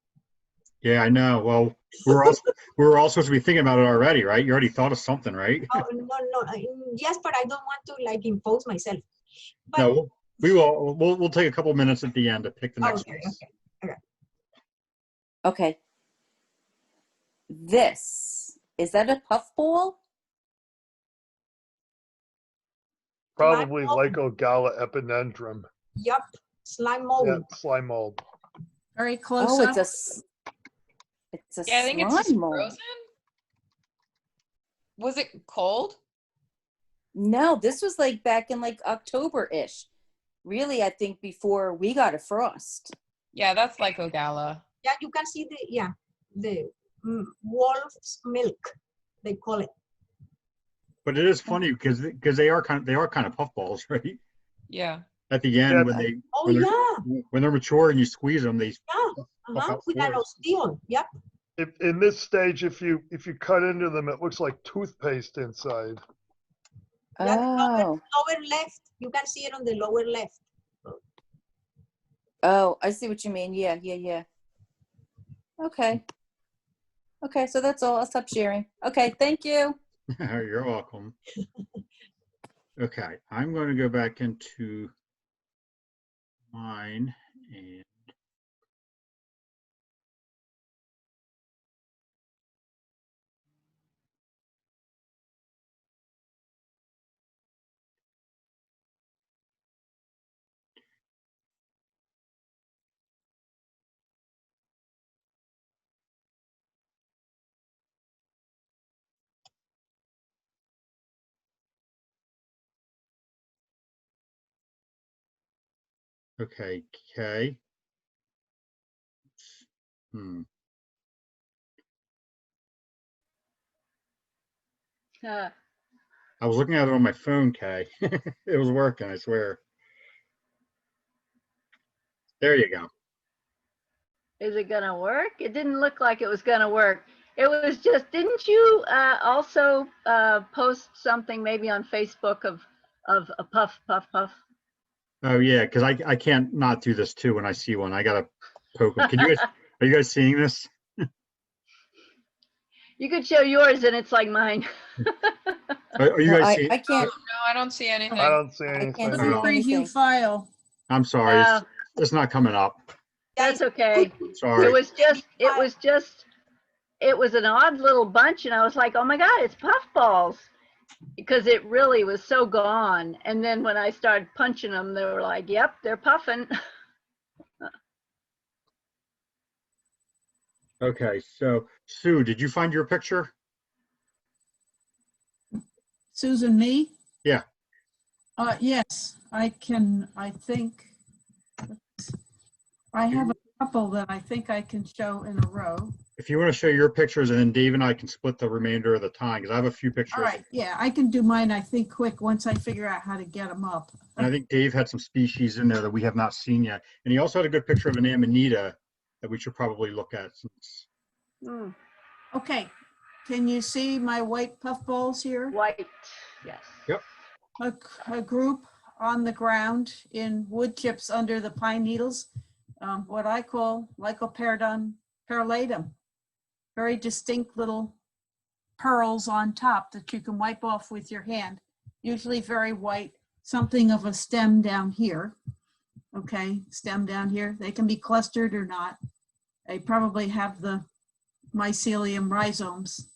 Yeah, I know. Well, we were all supposed to be thinking about it already, right? You already thought of something, right? Oh, no. Yes, but I don't want to like impose myself. But, No, we will. We'll take a couple minutes at the end to pick the next one. Okay. This, is that a puffball? Probably Lycogala epinendrum. Yup, slime mold. Yeah, slime mold. Very close Oh, up. it's a Yeah, I think it's slime just mold. frozen. Was it cold? No, this was like back in like October-ish. Really, I think before we got a frost. Yeah, that's Lycogala. Yeah, you can see the wolf's milk, they call it. But it is funny because they are kind of puffballs, right? Yeah. At the end, when they're mature and you squeeze them, they with an ostión. Yep. In this stage, if you cut into them, it looks like toothpaste inside. Yeah, lower left. You can see it on the lower left. Oh, I see what you mean. Yeah. Okay. Okay, so that's all. I'll stop sharing. Okay, thank you. You're welcome. Okay, I'm going to go back into mine and okay, Kay. I was looking at it on my phone, Kay. It was working, I swear. There you go. Is it gonna work? It didn't look like it was gonna work. It was just, didn't you also post something maybe on Facebook of a puff? Oh yeah, because I can't not do this too when I see one. I gotta poke them. Can you guys, are you guys seeing this? You could show yours and it's like mine. Are you guys seeing? I can't. No, I don't see anything. I don't see I anything. can't see Preview anything. file. I'm sorry, it's not coming up. That's okay. Sorry. It was an odd little bunch, and I was like, oh my God, it's puffballs. Because it really was so gone. And then when I started punching them, they were like, yep, they're puffing. Okay, so Sue, did you find your picture? Susan, me? Yeah. Yes, I can, I think. I have a couple that I think I can show in a row. If you want to show your pictures, and then Dave and I can split the remainder of the time, because I have a few pictures. All right, yeah, I can do mine, I think, quick once I figure out how to get them up. And I think Dave had some species in there that we have not seen yet. And he also had a good picture of an Amanita that we should probably look at. Since... Okay, can you see my white puffballs here? White, yes. Yep. A group on the ground in wood chips under the pine needles, what I call Lycoperdon perlatum. Very distinct little pearls on top that you can wipe off with your hand, usually very white, something of a stem down here. Okay, stem down here. They can be clustered or not. They probably have the mycelium rhizomes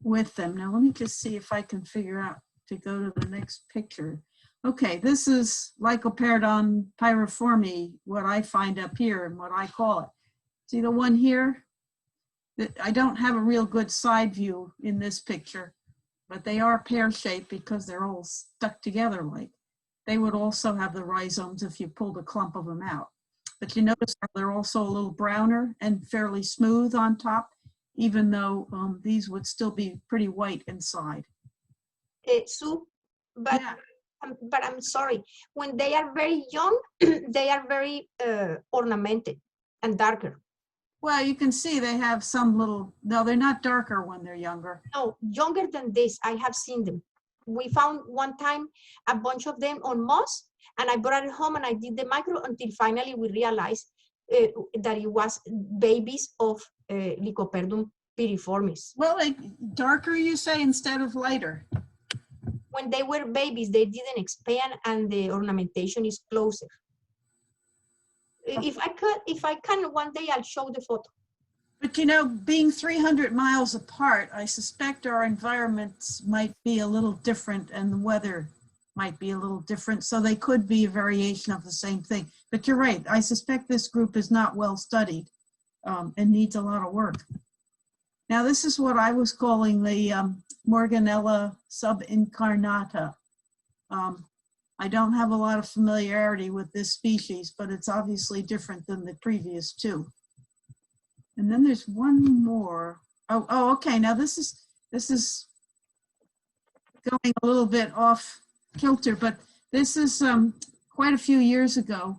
with them. Now let me just see if I can figure out to go to the next picture. Okay, this is Lycoperdon pyriforme, what I find up here and what I call it. See the one here? I don't have a real good side view in this picture, but they are pear-shaped because they're all stuck together like. They would also have the rhizomes if you pulled a clump of them out. But you notice how they're also a little browner and fairly smooth on top, even though these would still be pretty white inside. Sue, but I'm sorry. When they are very young, they are very ornamented and darker. Well, you can see they have some little, no, they're not darker when they're younger. No, younger than this. I have seen them. We found one time a bunch of them on moss, and I brought it home and I did the micro until finally we realized that it was babies of Lycoperdon pyriformis. Well, like darker, you say, instead of lighter? When they were babies, they didn't expand and the ornamentation is closer. If I can, one day I'll show the photo. But you know, being 300 miles apart, I suspect our environments might be a little different and the weather might be a little different. So they could be a variation of the same thing. But you're right. I suspect this group is not well studied and needs a lot of work. Now, this is what I was calling the Morganella Sub-Incarnata. I don't have a lot of familiarity with this species, but it's obviously different than the previous two. And then there's one more. Oh, okay. Now this is going a little bit off kilter, but this is quite a few years ago,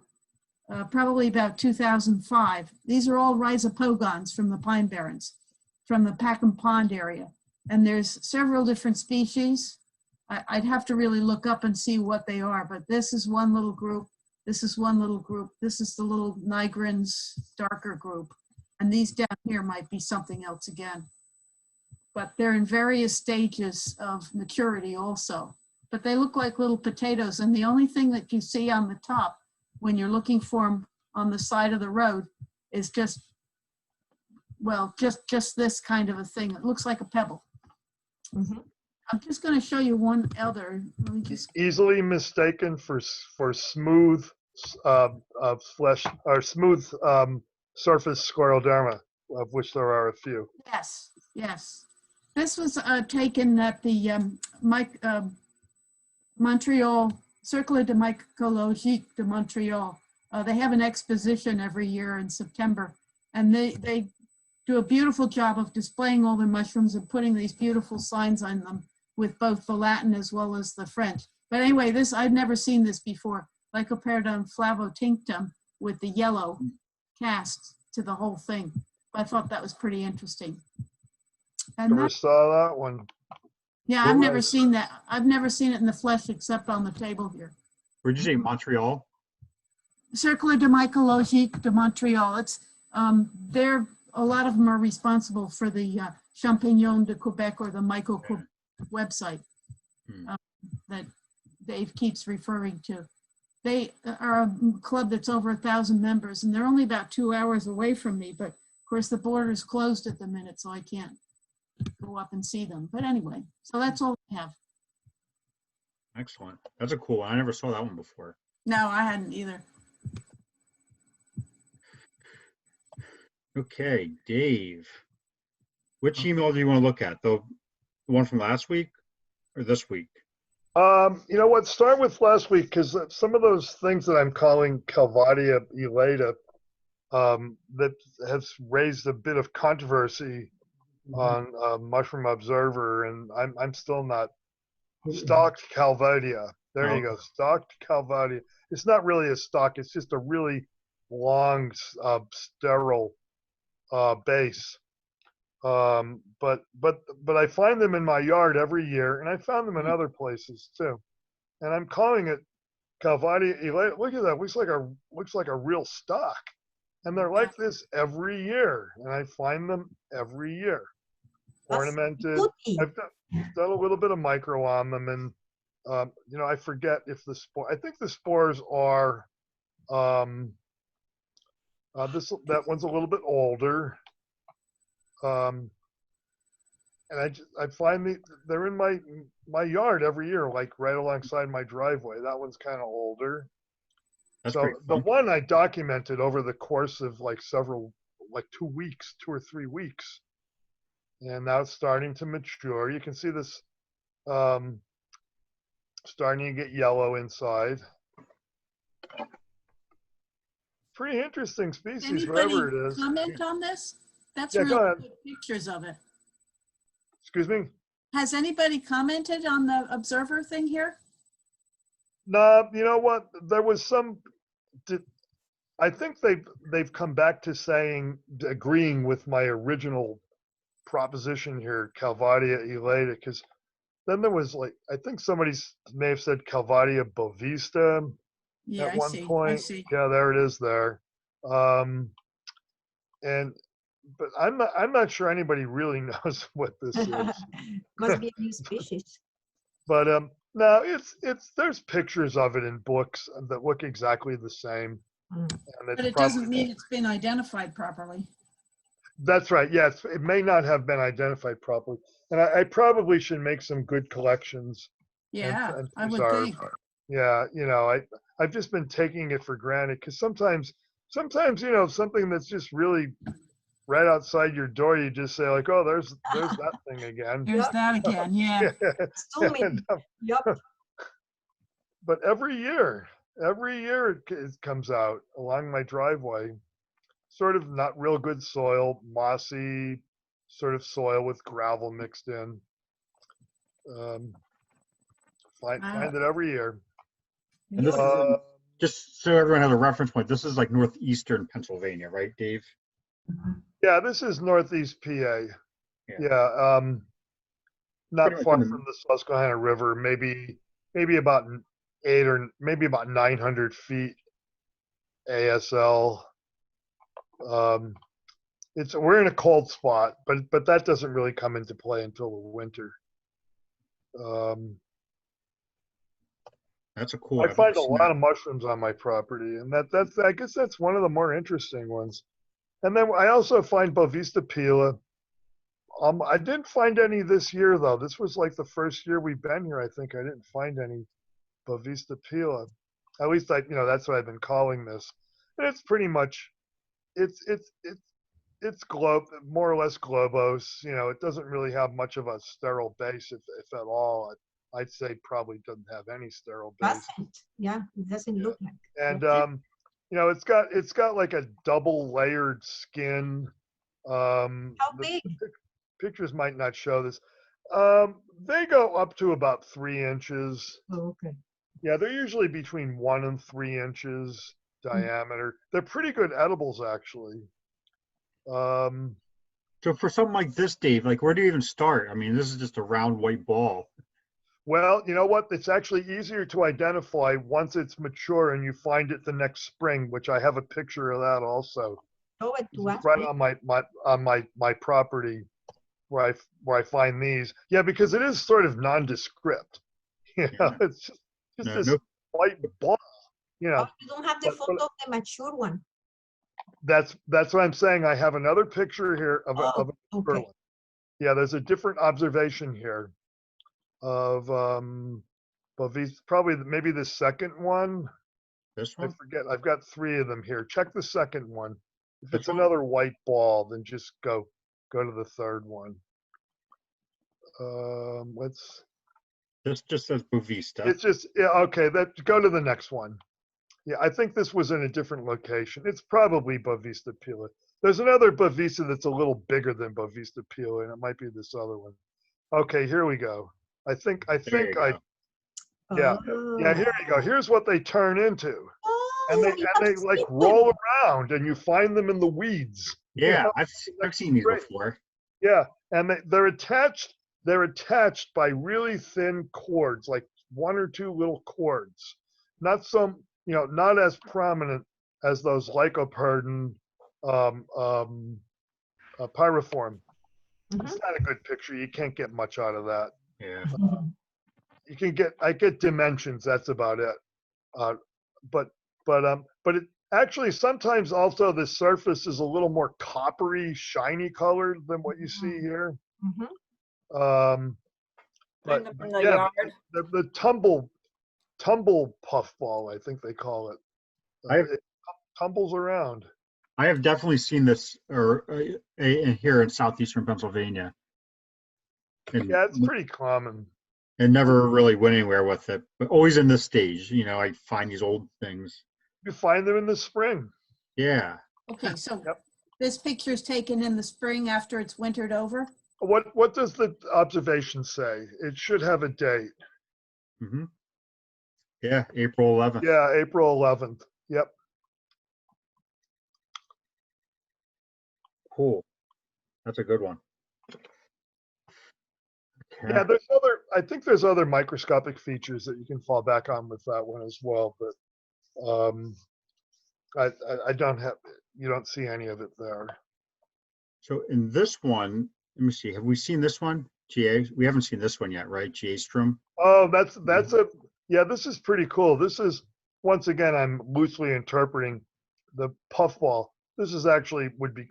probably about 2005. These are all rhizopogons from the Pine Barrens, from the Packham Pond area. And there's several different species. I'd have to really look up and see what they are, but this is one little group. This is one little group. This is the little nigrans darker group. And these down here might be something else again. But they're in various stages of maturity also. But they look like little potatoes. And the only thing that you see on the top when you're looking for them on the side of the road is just, well, just this kind of a thing. It looks like a pebble. Mm-hmm. I'm just going to show you one other. Let me just... Easily mistaken for smooth flesh or smooth surface Scleroderma, of which there are a few. Yes, yes. This was taken at the Montreal Cercle de Mycologie de Montreal. They have an exposition every year in September, and they do a beautiful job of displaying all the mushrooms and putting these beautiful signs on them with both the Latin as well as the French. But anyway, this, I'd never seen this before. Lycoperdon flavotinctum with the yellow cast to the whole thing. I thought that was pretty interesting. And Never saw that one. Yeah, I've never seen that. I've never seen it in the flesh except on the table here. Where'd you say, Montreal? Cercle de Mycologie de Montreal. It's they're a lot of them are responsible for the Champignon de Quebec or the Myco website that Dave keeps referring to. They are a club that's over 1,000 members, and they're only about 2 hours away from me. But of course, the border's closed at the minute, so I can't go up and see them. But anyway, so that's all I have. Excellent. That's a cool one. I never saw that one before. No, I hadn't either. Okay, Dave. Which email do you want to look at? The one from last week or this week? You know what? Start with last week, because some of those things that I'm calling Calvatia Gigantea that has raised a bit of controversy on Mushroom Observer, and I'm still not stalked Calvatia. There you go, stalked Calvatia. It's not really a stalk. It's just a really long, sterile base. But I find them in my yard every year, and I found them in other places too. And I'm calling it Calvatia Gigantea. Look at that. Looks like a real stock. And they're like this every year, and I find them every year. Ornamented. I've done a little bit of micro on them, and you know, I forget if the spore. I think the spores are. That one's a little bit older. and I find they're in my yard every year, like right alongside my driveway. That one's kind of older. That's So the one I documented over the course of like 2 weeks, 2 or 3 weeks, and now it's starting to mature. You can see this starting to get yellow inside. Pretty interesting species, wherever it is. Comment on this? That's Yeah, really go ahead. good pictures of it. Excuse me? Has anybody commented on the observer thing here? No, you know what? There was some. I think they've come back to agreeing with my original proposition here, Calvatia elata, because then there was I think somebody may have said Calvatia bovista at one point. I see. Yeah, there it is there. But I'm not sure anybody really knows what this is. Must be a new species. But no, there's pictures of it in books that look exactly the same. But it doesn't mean it's been identified properly. That's right. Yes, it may not have been identified properly, and I probably should make some good collections. Yeah, and I would preserve. think. Yeah, I've just been taking it for granted because sometimes something that's just really right outside your door, you just say like, oh, there's that thing again. There's that again. Yeah. Yep. But every year it comes out along my driveway. Sort of not real good soil, mossy sort of soil with gravel mixed in. Find it every year. And this is just so everyone has a reference point. This is like northeastern Pennsylvania, right, Dave? Yeah, this is northeast PA. Yeah, not far from the Susquehanna River. Maybe about 900 feet ASL. We're in a cold spot, but that doesn't really come into play until the winter. That's a cool. I find a lot of mushrooms on my property, and that's I guess that's one of the more interesting ones. And then I also find Bovista pila. I didn't find any this year though. This was like the first year we've been here. I think I didn't find any Bovista pila. At least that's what I've been calling this. And it's pretty much it's more or less globose. It doesn't really have much of a sterile base, if at all. I'd say probably doesn't have any sterile base. Yeah, it doesn't look like. And it's got like a double layered skin. How big? Pictures might not show this. They go up to about 3 inches. Oh, okay. Yeah, they're usually between 1 and 3 inches diameter. They're pretty good edibles, actually. So for something like this, Dave, like where do you even start? I mean, this is just a round white ball. Well, you know what? It's actually easier to identify once it's mature and you find it the next spring, which I have a picture of that also. Oh, it's right on my property where I find these. Yeah, because it is sort of nondescript. It's just this white ball. You don't have the photo of the mature one. That's what I'm saying. I have another picture here of a mature one. Yeah, there's a different observation here of probably maybe the second one. This one? I forget. I've got 3 of them here. Check the second one. If it's another white ball, then just go to the third one. This just says Bovista. It's just okay. Go to the next one. Yeah, I think this was in a different location. It's probably Bovista pila. There's another Bovista that's a little bigger than Bovista pila, and it might be this other one. Okay, here we go. Yeah, here you go. Here's what they turn into. And they like roll around and you find them in the weeds. Yeah, I've seen these before. Yeah, and they're attached by really thin cords, like 1 or 2 little cords. Not as prominent as those lycoperdon Pyriform. It's not a good picture. You can't get much out of that. Yeah. I get dimensions. That's about it. But it actually sometimes also the surface is a little more coppery, shiny colored than what you see here. Find But them in the yeah, yard. the tumble puffball, I think they call it. It tumbles around. I have definitely seen this here in southeastern Pennsylvania. And, Yeah, it's pretty common. And never really went anywhere with it, but always in this stage. You know, I find these old things. You find them in the spring. Yeah. Okay, so this picture is taken in the spring after it's wintered over? What does the observation say? It should have a date. Mm-hmm. Yeah, April 11th. Yeah, April 11th. Yep. Cool. That's a good one. Okay. Yeah, I think there's other microscopic features that you can fall back on with that one as well, but I don't have, you don't see any of it there. So in this one, let me see, have we seen this one? We haven't seen this one yet, right? Geastrum. Oh, yeah, this is pretty cool. This is, once again, I'm loosely interpreting the puffball. This is actually would be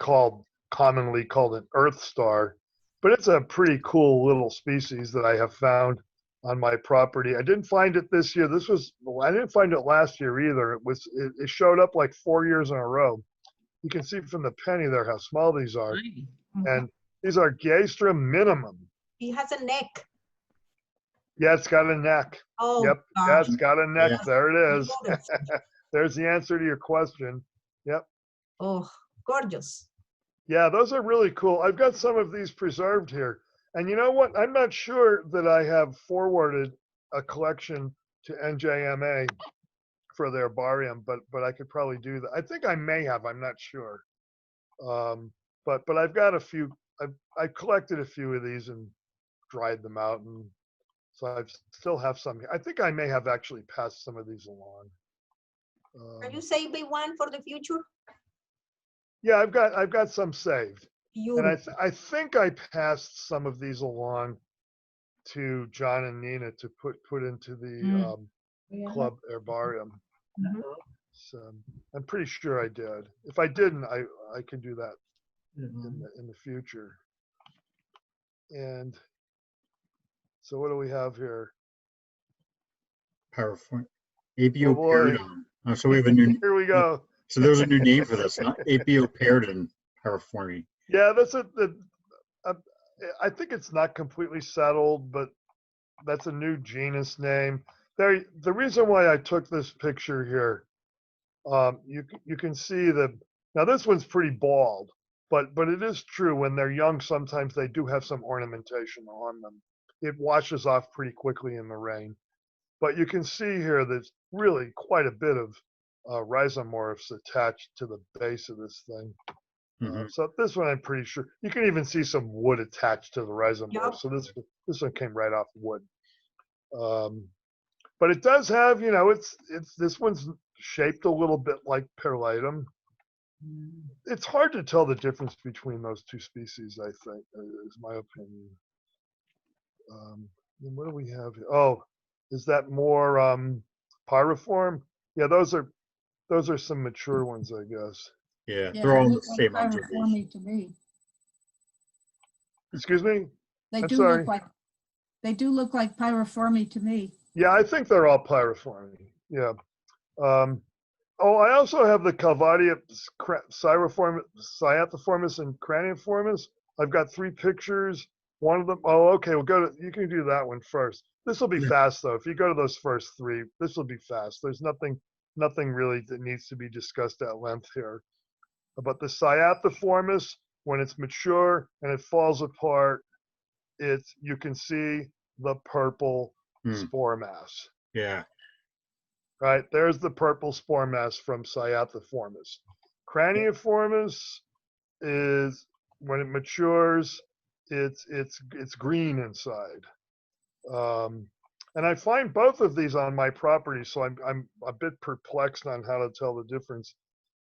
commonly called an earth star, but it's a pretty cool little species that I have found on my property. I didn't find it this year. I didn't find it last year either. It showed up like 4 years in a row. You can see from the penny there how small these are. And these are Geastrum minimum. He has a neck. Yeah, it's got a neck. Oh, yep. gosh. Yeah, it's got a neck. Yeah. There it is. There's the answer to your question. Yep. Oh, gorgeous. Yeah, those are really cool. I've got some of these preserved here. And you know what? I'm not sure that I have forwarded a collection to NJMA for their herbarium, but I could probably do that. I think I may have. I'm not sure. But I've got a few. I've collected a few of these and dried them out, and so I still have some. I think I may have actually passed some of these along. Can you save me one for the future? Yeah, I've got some saved. Beautiful. And I think I passed some of these along to John and Nina to put into the club herbarium. So I'm pretty sure I did. If I didn't, I can do that in the future. And so what do we have here? Pyriform. Apiopterodon. Oh, so we have a new. Here we go. So there's a new name for this, not Apiopterodon pyriformi. Yeah, I think it's not completely settled, but that's a new genus name. The reason why I took this picture here, you can see now this one's pretty bald, but it is true when they're young, sometimes they do have some ornamentation on them. It washes off pretty quickly in the rain. But you can see here there's really quite a bit of rhizomorphs attached to the base of this thing. So this one I'm pretty sure you can even see some wood attached to the rhizomorph. So this one came right off wood. But it does have, this one's shaped a little bit like Pilatum. It's hard to tell the difference between those two species, I think, is my opinion. And what do we have here? Oh, is that more Pyriform? Yeah, those are some mature ones, I guess. Yeah, they're all the same observation. To me. Excuse me? They do look like Pyriformi to me. Yeah, I think they're all Pyriformi. Yeah. I also have the Calvatia Cyathoformis and Craniformis. I've got 3 pictures. One of them. Oh, okay. You can do that one first. This will be fast though. If you go to those first 3, this will be fast. There's nothing really that needs to be discussed at length here. But the Cyathoformis, when it's mature and it falls apart, you can see the purple spore mass. Yeah. Right, there's the purple spore mass from Cyathoformis. Craniformis is, when it matures, it's green inside. And I find both of these on my property, so I'm a bit perplexed on how to tell the difference.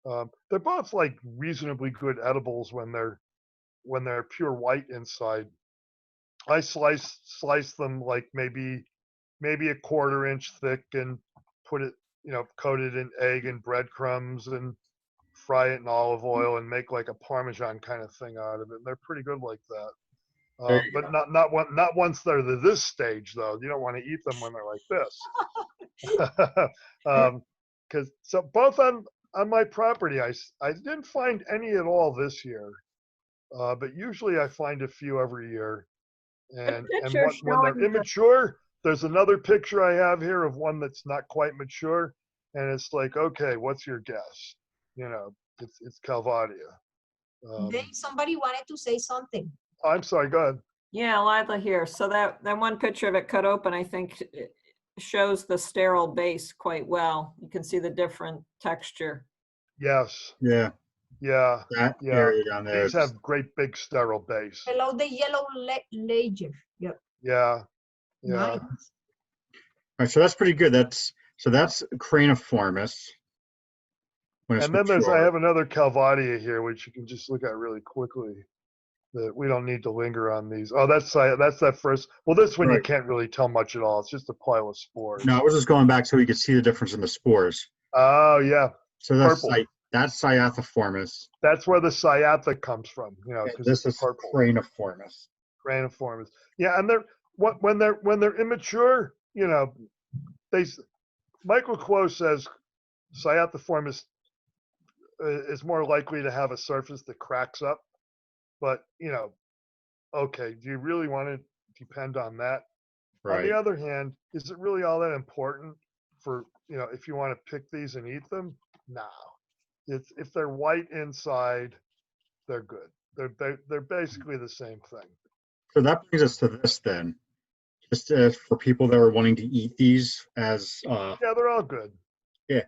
They're both like reasonably good edibles when they're pure white inside. I slice them like maybe a 1/4 inch thick and put it, coat it in egg and breadcrumbs and fry it in olive oil and make like a Parmesan kind of thing out of it. And they're pretty good like that. But not once they're this stage though. You don't want to eat them when they're like this. Because so both on my property, I didn't find any at all this year, but usually I find a few every year. And when they're immature, there's another picture I have here of one that's not quite mature, and it's like, okay, what's your guess? You know, it's Calvatia. Somebody wanted to say something. I'm sorry, go ahead. Yeah, Lila here. So that one picture of it cut open, I think, shows the sterile base quite well. You can see the different texture. Yes. Yeah. Yeah. That area down there. These have great big sterile base. Below the yellow layer. Yep. Yeah. Yeah. Nice. All right, so that's pretty good. That's Craniformis. And then I have another Calvatia here, which you can just look at really quickly. That we don't need to linger on these. Oh, that's that first. Well, this one you can't really tell much at all. It's just a pile of spores. No, I was just going back so we could see the difference in the spores. Oh yeah. So that's Cyathoformis. That's where the Cyatha comes from. You know, because this is Craniformis. Craniformis. Yeah, and when they're immature, you know, Michael Close says Cyathoformis is more likely to have a surface that cracks up. But, you know, okay, do you really want to depend on that? Right. On the other hand, is it really all that important for, you know, if you want to pick these and eat them? No. If they're white inside, they're good. They're basically the same thing. So that brings us to this then. Just for people that are wanting to eat these as yeah, they're all good. Yeah.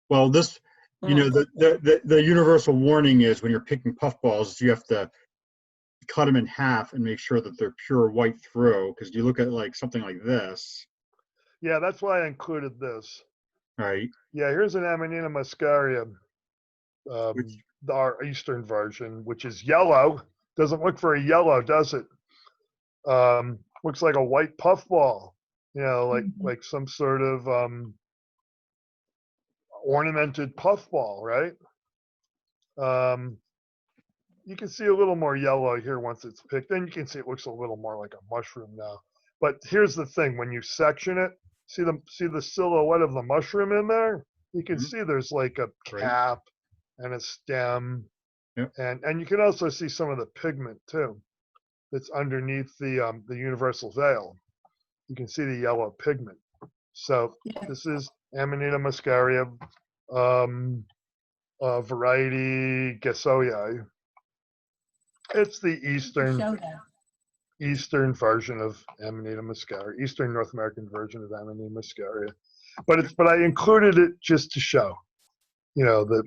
Well, this, you know, the universal warning is when you're picking puffballs, you have to cut them in half and make sure that they're pure white through, because you look at like something like this. Yeah, that's why I included this. Right. Yeah, here's an Ammonino Muscaria, our eastern version, which is yellow. Doesn't look very yellow, does it? Looks like a white puffball, you know, like some sort of ornamented puffball, right? You can see a little more yellow here once it's picked. Then you can see it looks a little more like a mushroom now. But here's the thing: when you section it, see the silhouette of the mushroom in there. You can see there's like a cap and a stem, and you can also see some of the pigment too that's underneath the universal veil. You can see the yellow pigment. So this is Ammonino Muscaria, variety Gesoya. It's the eastern version of Ammonino Muscaria, Eastern North American version of Ammonino Muscaria. But I included it just to show, you know, that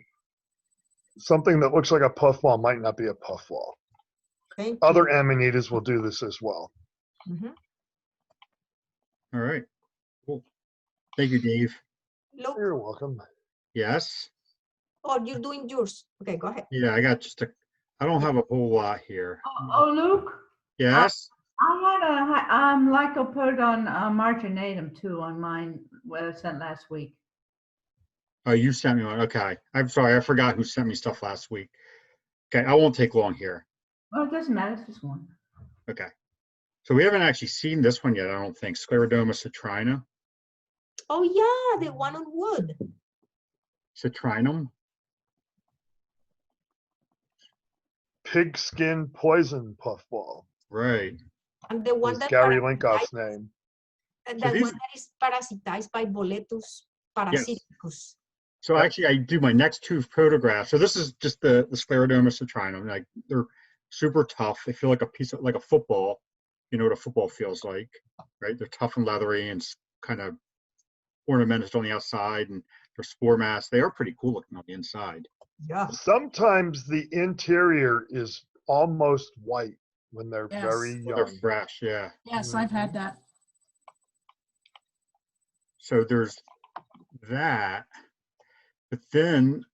something that looks like a puffball might not be a puffball. Other Ammonitas will do this as well. All right. Cool. Thank you, Dave. Look. You're welcome. Yes. Oh, you're doing yours. Okay, go ahead. Yeah, I got I don't have a whole lot here. Oh, Luke? Yes? I had a lycoperdon marginatum too on mine, what I sent last week. Oh, you sent me one. Okay. I'm sorry. I forgot who sent me stuff last week. Okay. I won't take long here. Oh, it doesn't matter. It's just one. Okay. So we haven't actually seen this one yet, I don't think. Scleroderma citrina. Oh, yeah. The one on wood. Citrinum. Pigskin poison puffball. Right. And the one that Gary Linkoff's name. And the one that is parasitized by Boletus parasiticus. Yes. So actually, I do my next two photographs. So this is just the Scleroderma citrinum. Like they're super tough. They feel like a piece of like a football. You know what a football feels like, right? They're tough and leathery and kind of ornamented on the outside, and they're spore mass. They are pretty cool looking on the inside. Yeah. Sometimes the interior is almost white when they're very young. They're fresh, yeah. Yes, I've had that. So there's that. But then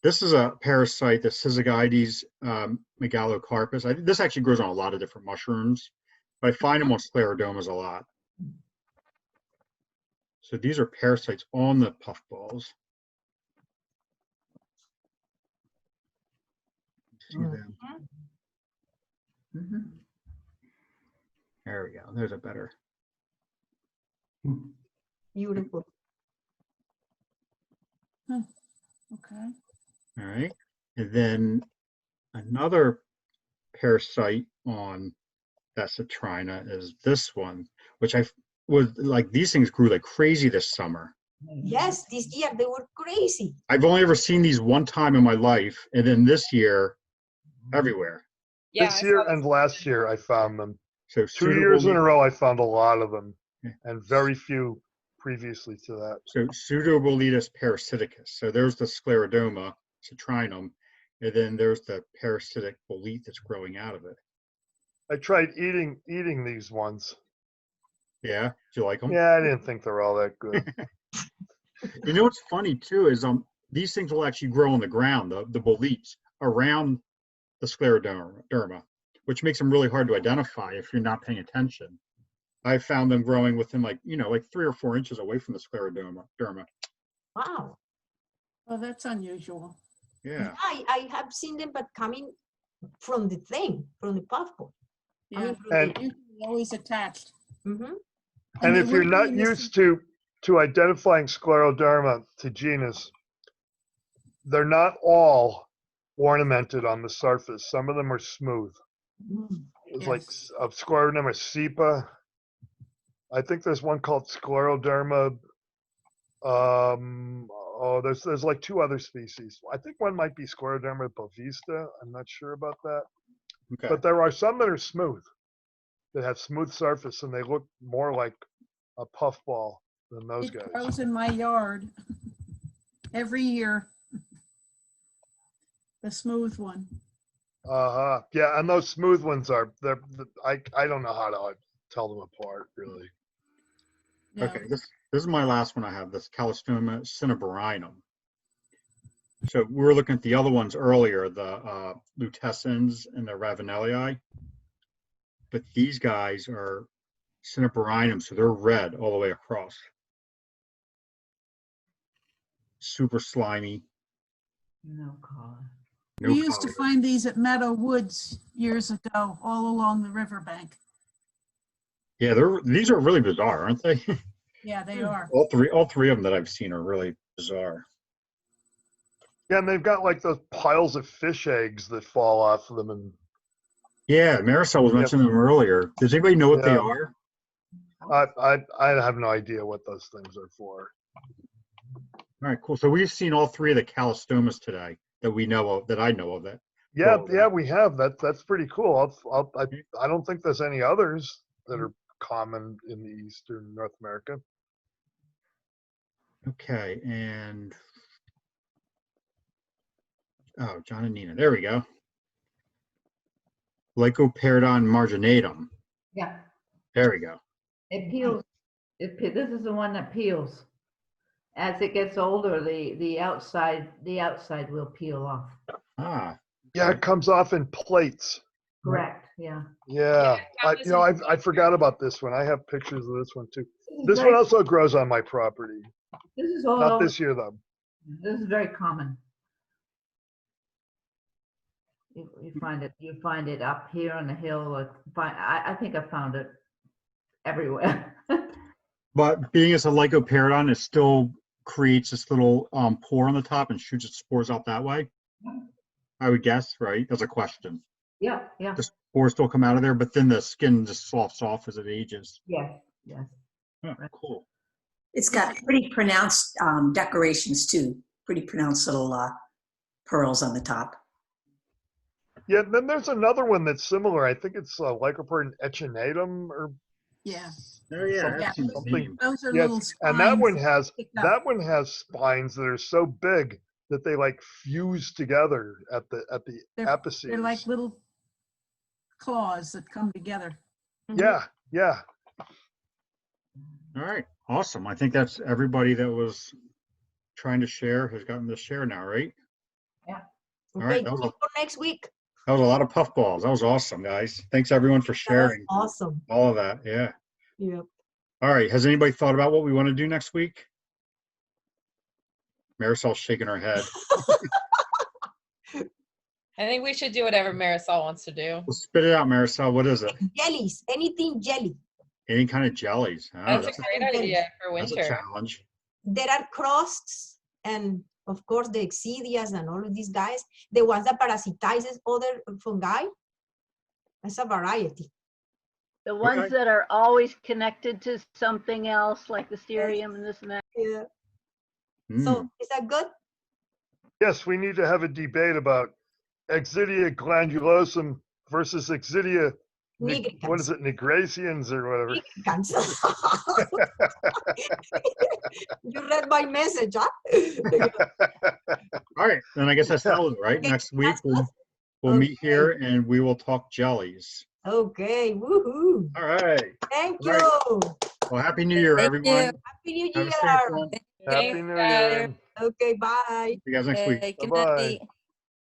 this is a parasite, the Syzygides megalocarpus. This actually grows on a lot of different mushrooms, but I find them on sclerodermas a lot. So these are parasites on the puffballs. See them. There we go. There's a better. Beautiful. Okay. All right. And then another parasite on that citrina is this one, which I was like, these things grew like crazy this summer. Yes, this year they were crazy. I've only ever seen these one time in my life, and then this year, everywhere. Yeah, This year and last year, I found them. So 2 years in a row, I found a lot of them, and very few previously to that. So Pseudoboletus parasiticus. So there's the Scleroderma citrinum, and then there's the parasitic bolete that's growing out of it. I tried eating these ones. Yeah, do you like them? Yeah, I didn't think they're all that good. You know what's funny too is these things will actually grow on the ground, the boletes around the Scleroderma, which makes them really hard to identify if you're not paying attention. I found them growing within like 3 or 4 inches away from the Scleroderma. Wow. Well, that's unusual. Yeah. I have seen them, but coming from the puffball. Yeah, and always attached. Mm-hmm. And if you're not used to identifying Scleroderma to genus, they're not all ornamented on the surface. Some of them are smooth. It's like of Scleroderma cepa. I think there's one called Scleroderma. There's like 2 other species. I think one might be Scleroderma bovista. I'm not sure about that. Okay. But there are some that are smooth, that have smooth surface, and they look more like a puffball than those guys. It grows in my yard every year. The smooth one. Yeah, and those smooth ones I don't know how to tell them apart, really. Yeah. Okay, this is my last one I have, this Calisthenics Cineberino. So we were looking at the other ones earlier, the lutescens and the ravenellii. But these guys are Cineberinum, so they're red all the way across. Super slimy. No color. We used to find these at Meadow Woods years ago, all along the riverbank. Yeah, these are really bizarre, aren't they? Yeah, they are. All three of them that I've seen are really bizarre. Yeah, and they've got like those piles of fish eggs that fall off of them. And yeah, Marisol was mentioning them earlier. Does anybody know what they are? I have no idea what those things are for. All right, cool. So we've seen all 3 of the Calistomas today that we know of, that I know of. That. Yeah, we have. That's pretty cool. I don't think there's any others that are common in the Eastern North America. Okay, and John and Nina. There we go. Lycopterodon marginatum. Yeah. There we go. It peels. This is the one that peels. As it gets older, the outside will peel off. Ah. Yeah, it comes off in plates. Correct. Yeah. Yeah. I forgot about this one. I have pictures of this one too. This one also grows on my property. This is all not this year though. This is very common. You find it up here on the hill. I think I found it everywhere. But being as a lycopterodon, it still creates this little pore on the top and shoots its spores out that way. I would guess, right? That's a question. Yeah. The spores still come out of there, but then the skin just sloughs off as it ages. Yes. Oh, cool. It's got pretty pronounced decorations too. Pretty pronounced little pearls on the top. Yeah, then there's another one that's similar. I think it's Lycopterodon echinatum or Oh yeah, something. Those are little spines. And that one has spines that are so big that they like fuse together at the apices. They're like little claws that come together. Yeah. All right, awesome. I think that's everybody that was trying to share has gotten to share now, right? Yeah. All right. For next week. That was a lot of puffballs. That was awesome, guys. Thanks everyone for sharing. Awesome. All of that. Yeah. Yep. All right. Has anybody thought about what we want to do next week? Marisol's shaking her head. I think we should do whatever Marisol wants to do. Well, spit it out, Marisol. What is it? Jellies, anything jelly. Any kind of jellies. Oh, That's a great idea for that's winter. a challenge. There are crusts and of course the excidias and all of these guys, the ones that parasitizes other fungi. That's a variety. The ones that are always connected to something else, like the cerium and this and that. Yeah. So is that good? Yes, we need to have a debate about Exidia glandulosum versus Exidia, what is it, nigricans or whatever. You read my message, huh? All right, then I guess that's settled, right? Next week we'll meet here and we will talk jellies. Okay, woohoo. All right. Thank All you. right. Well, Happy New Year, everyone. Happy New Have a Year. safe one. Happy New Year. Okay, bye. See you guys next week. Bye-bye.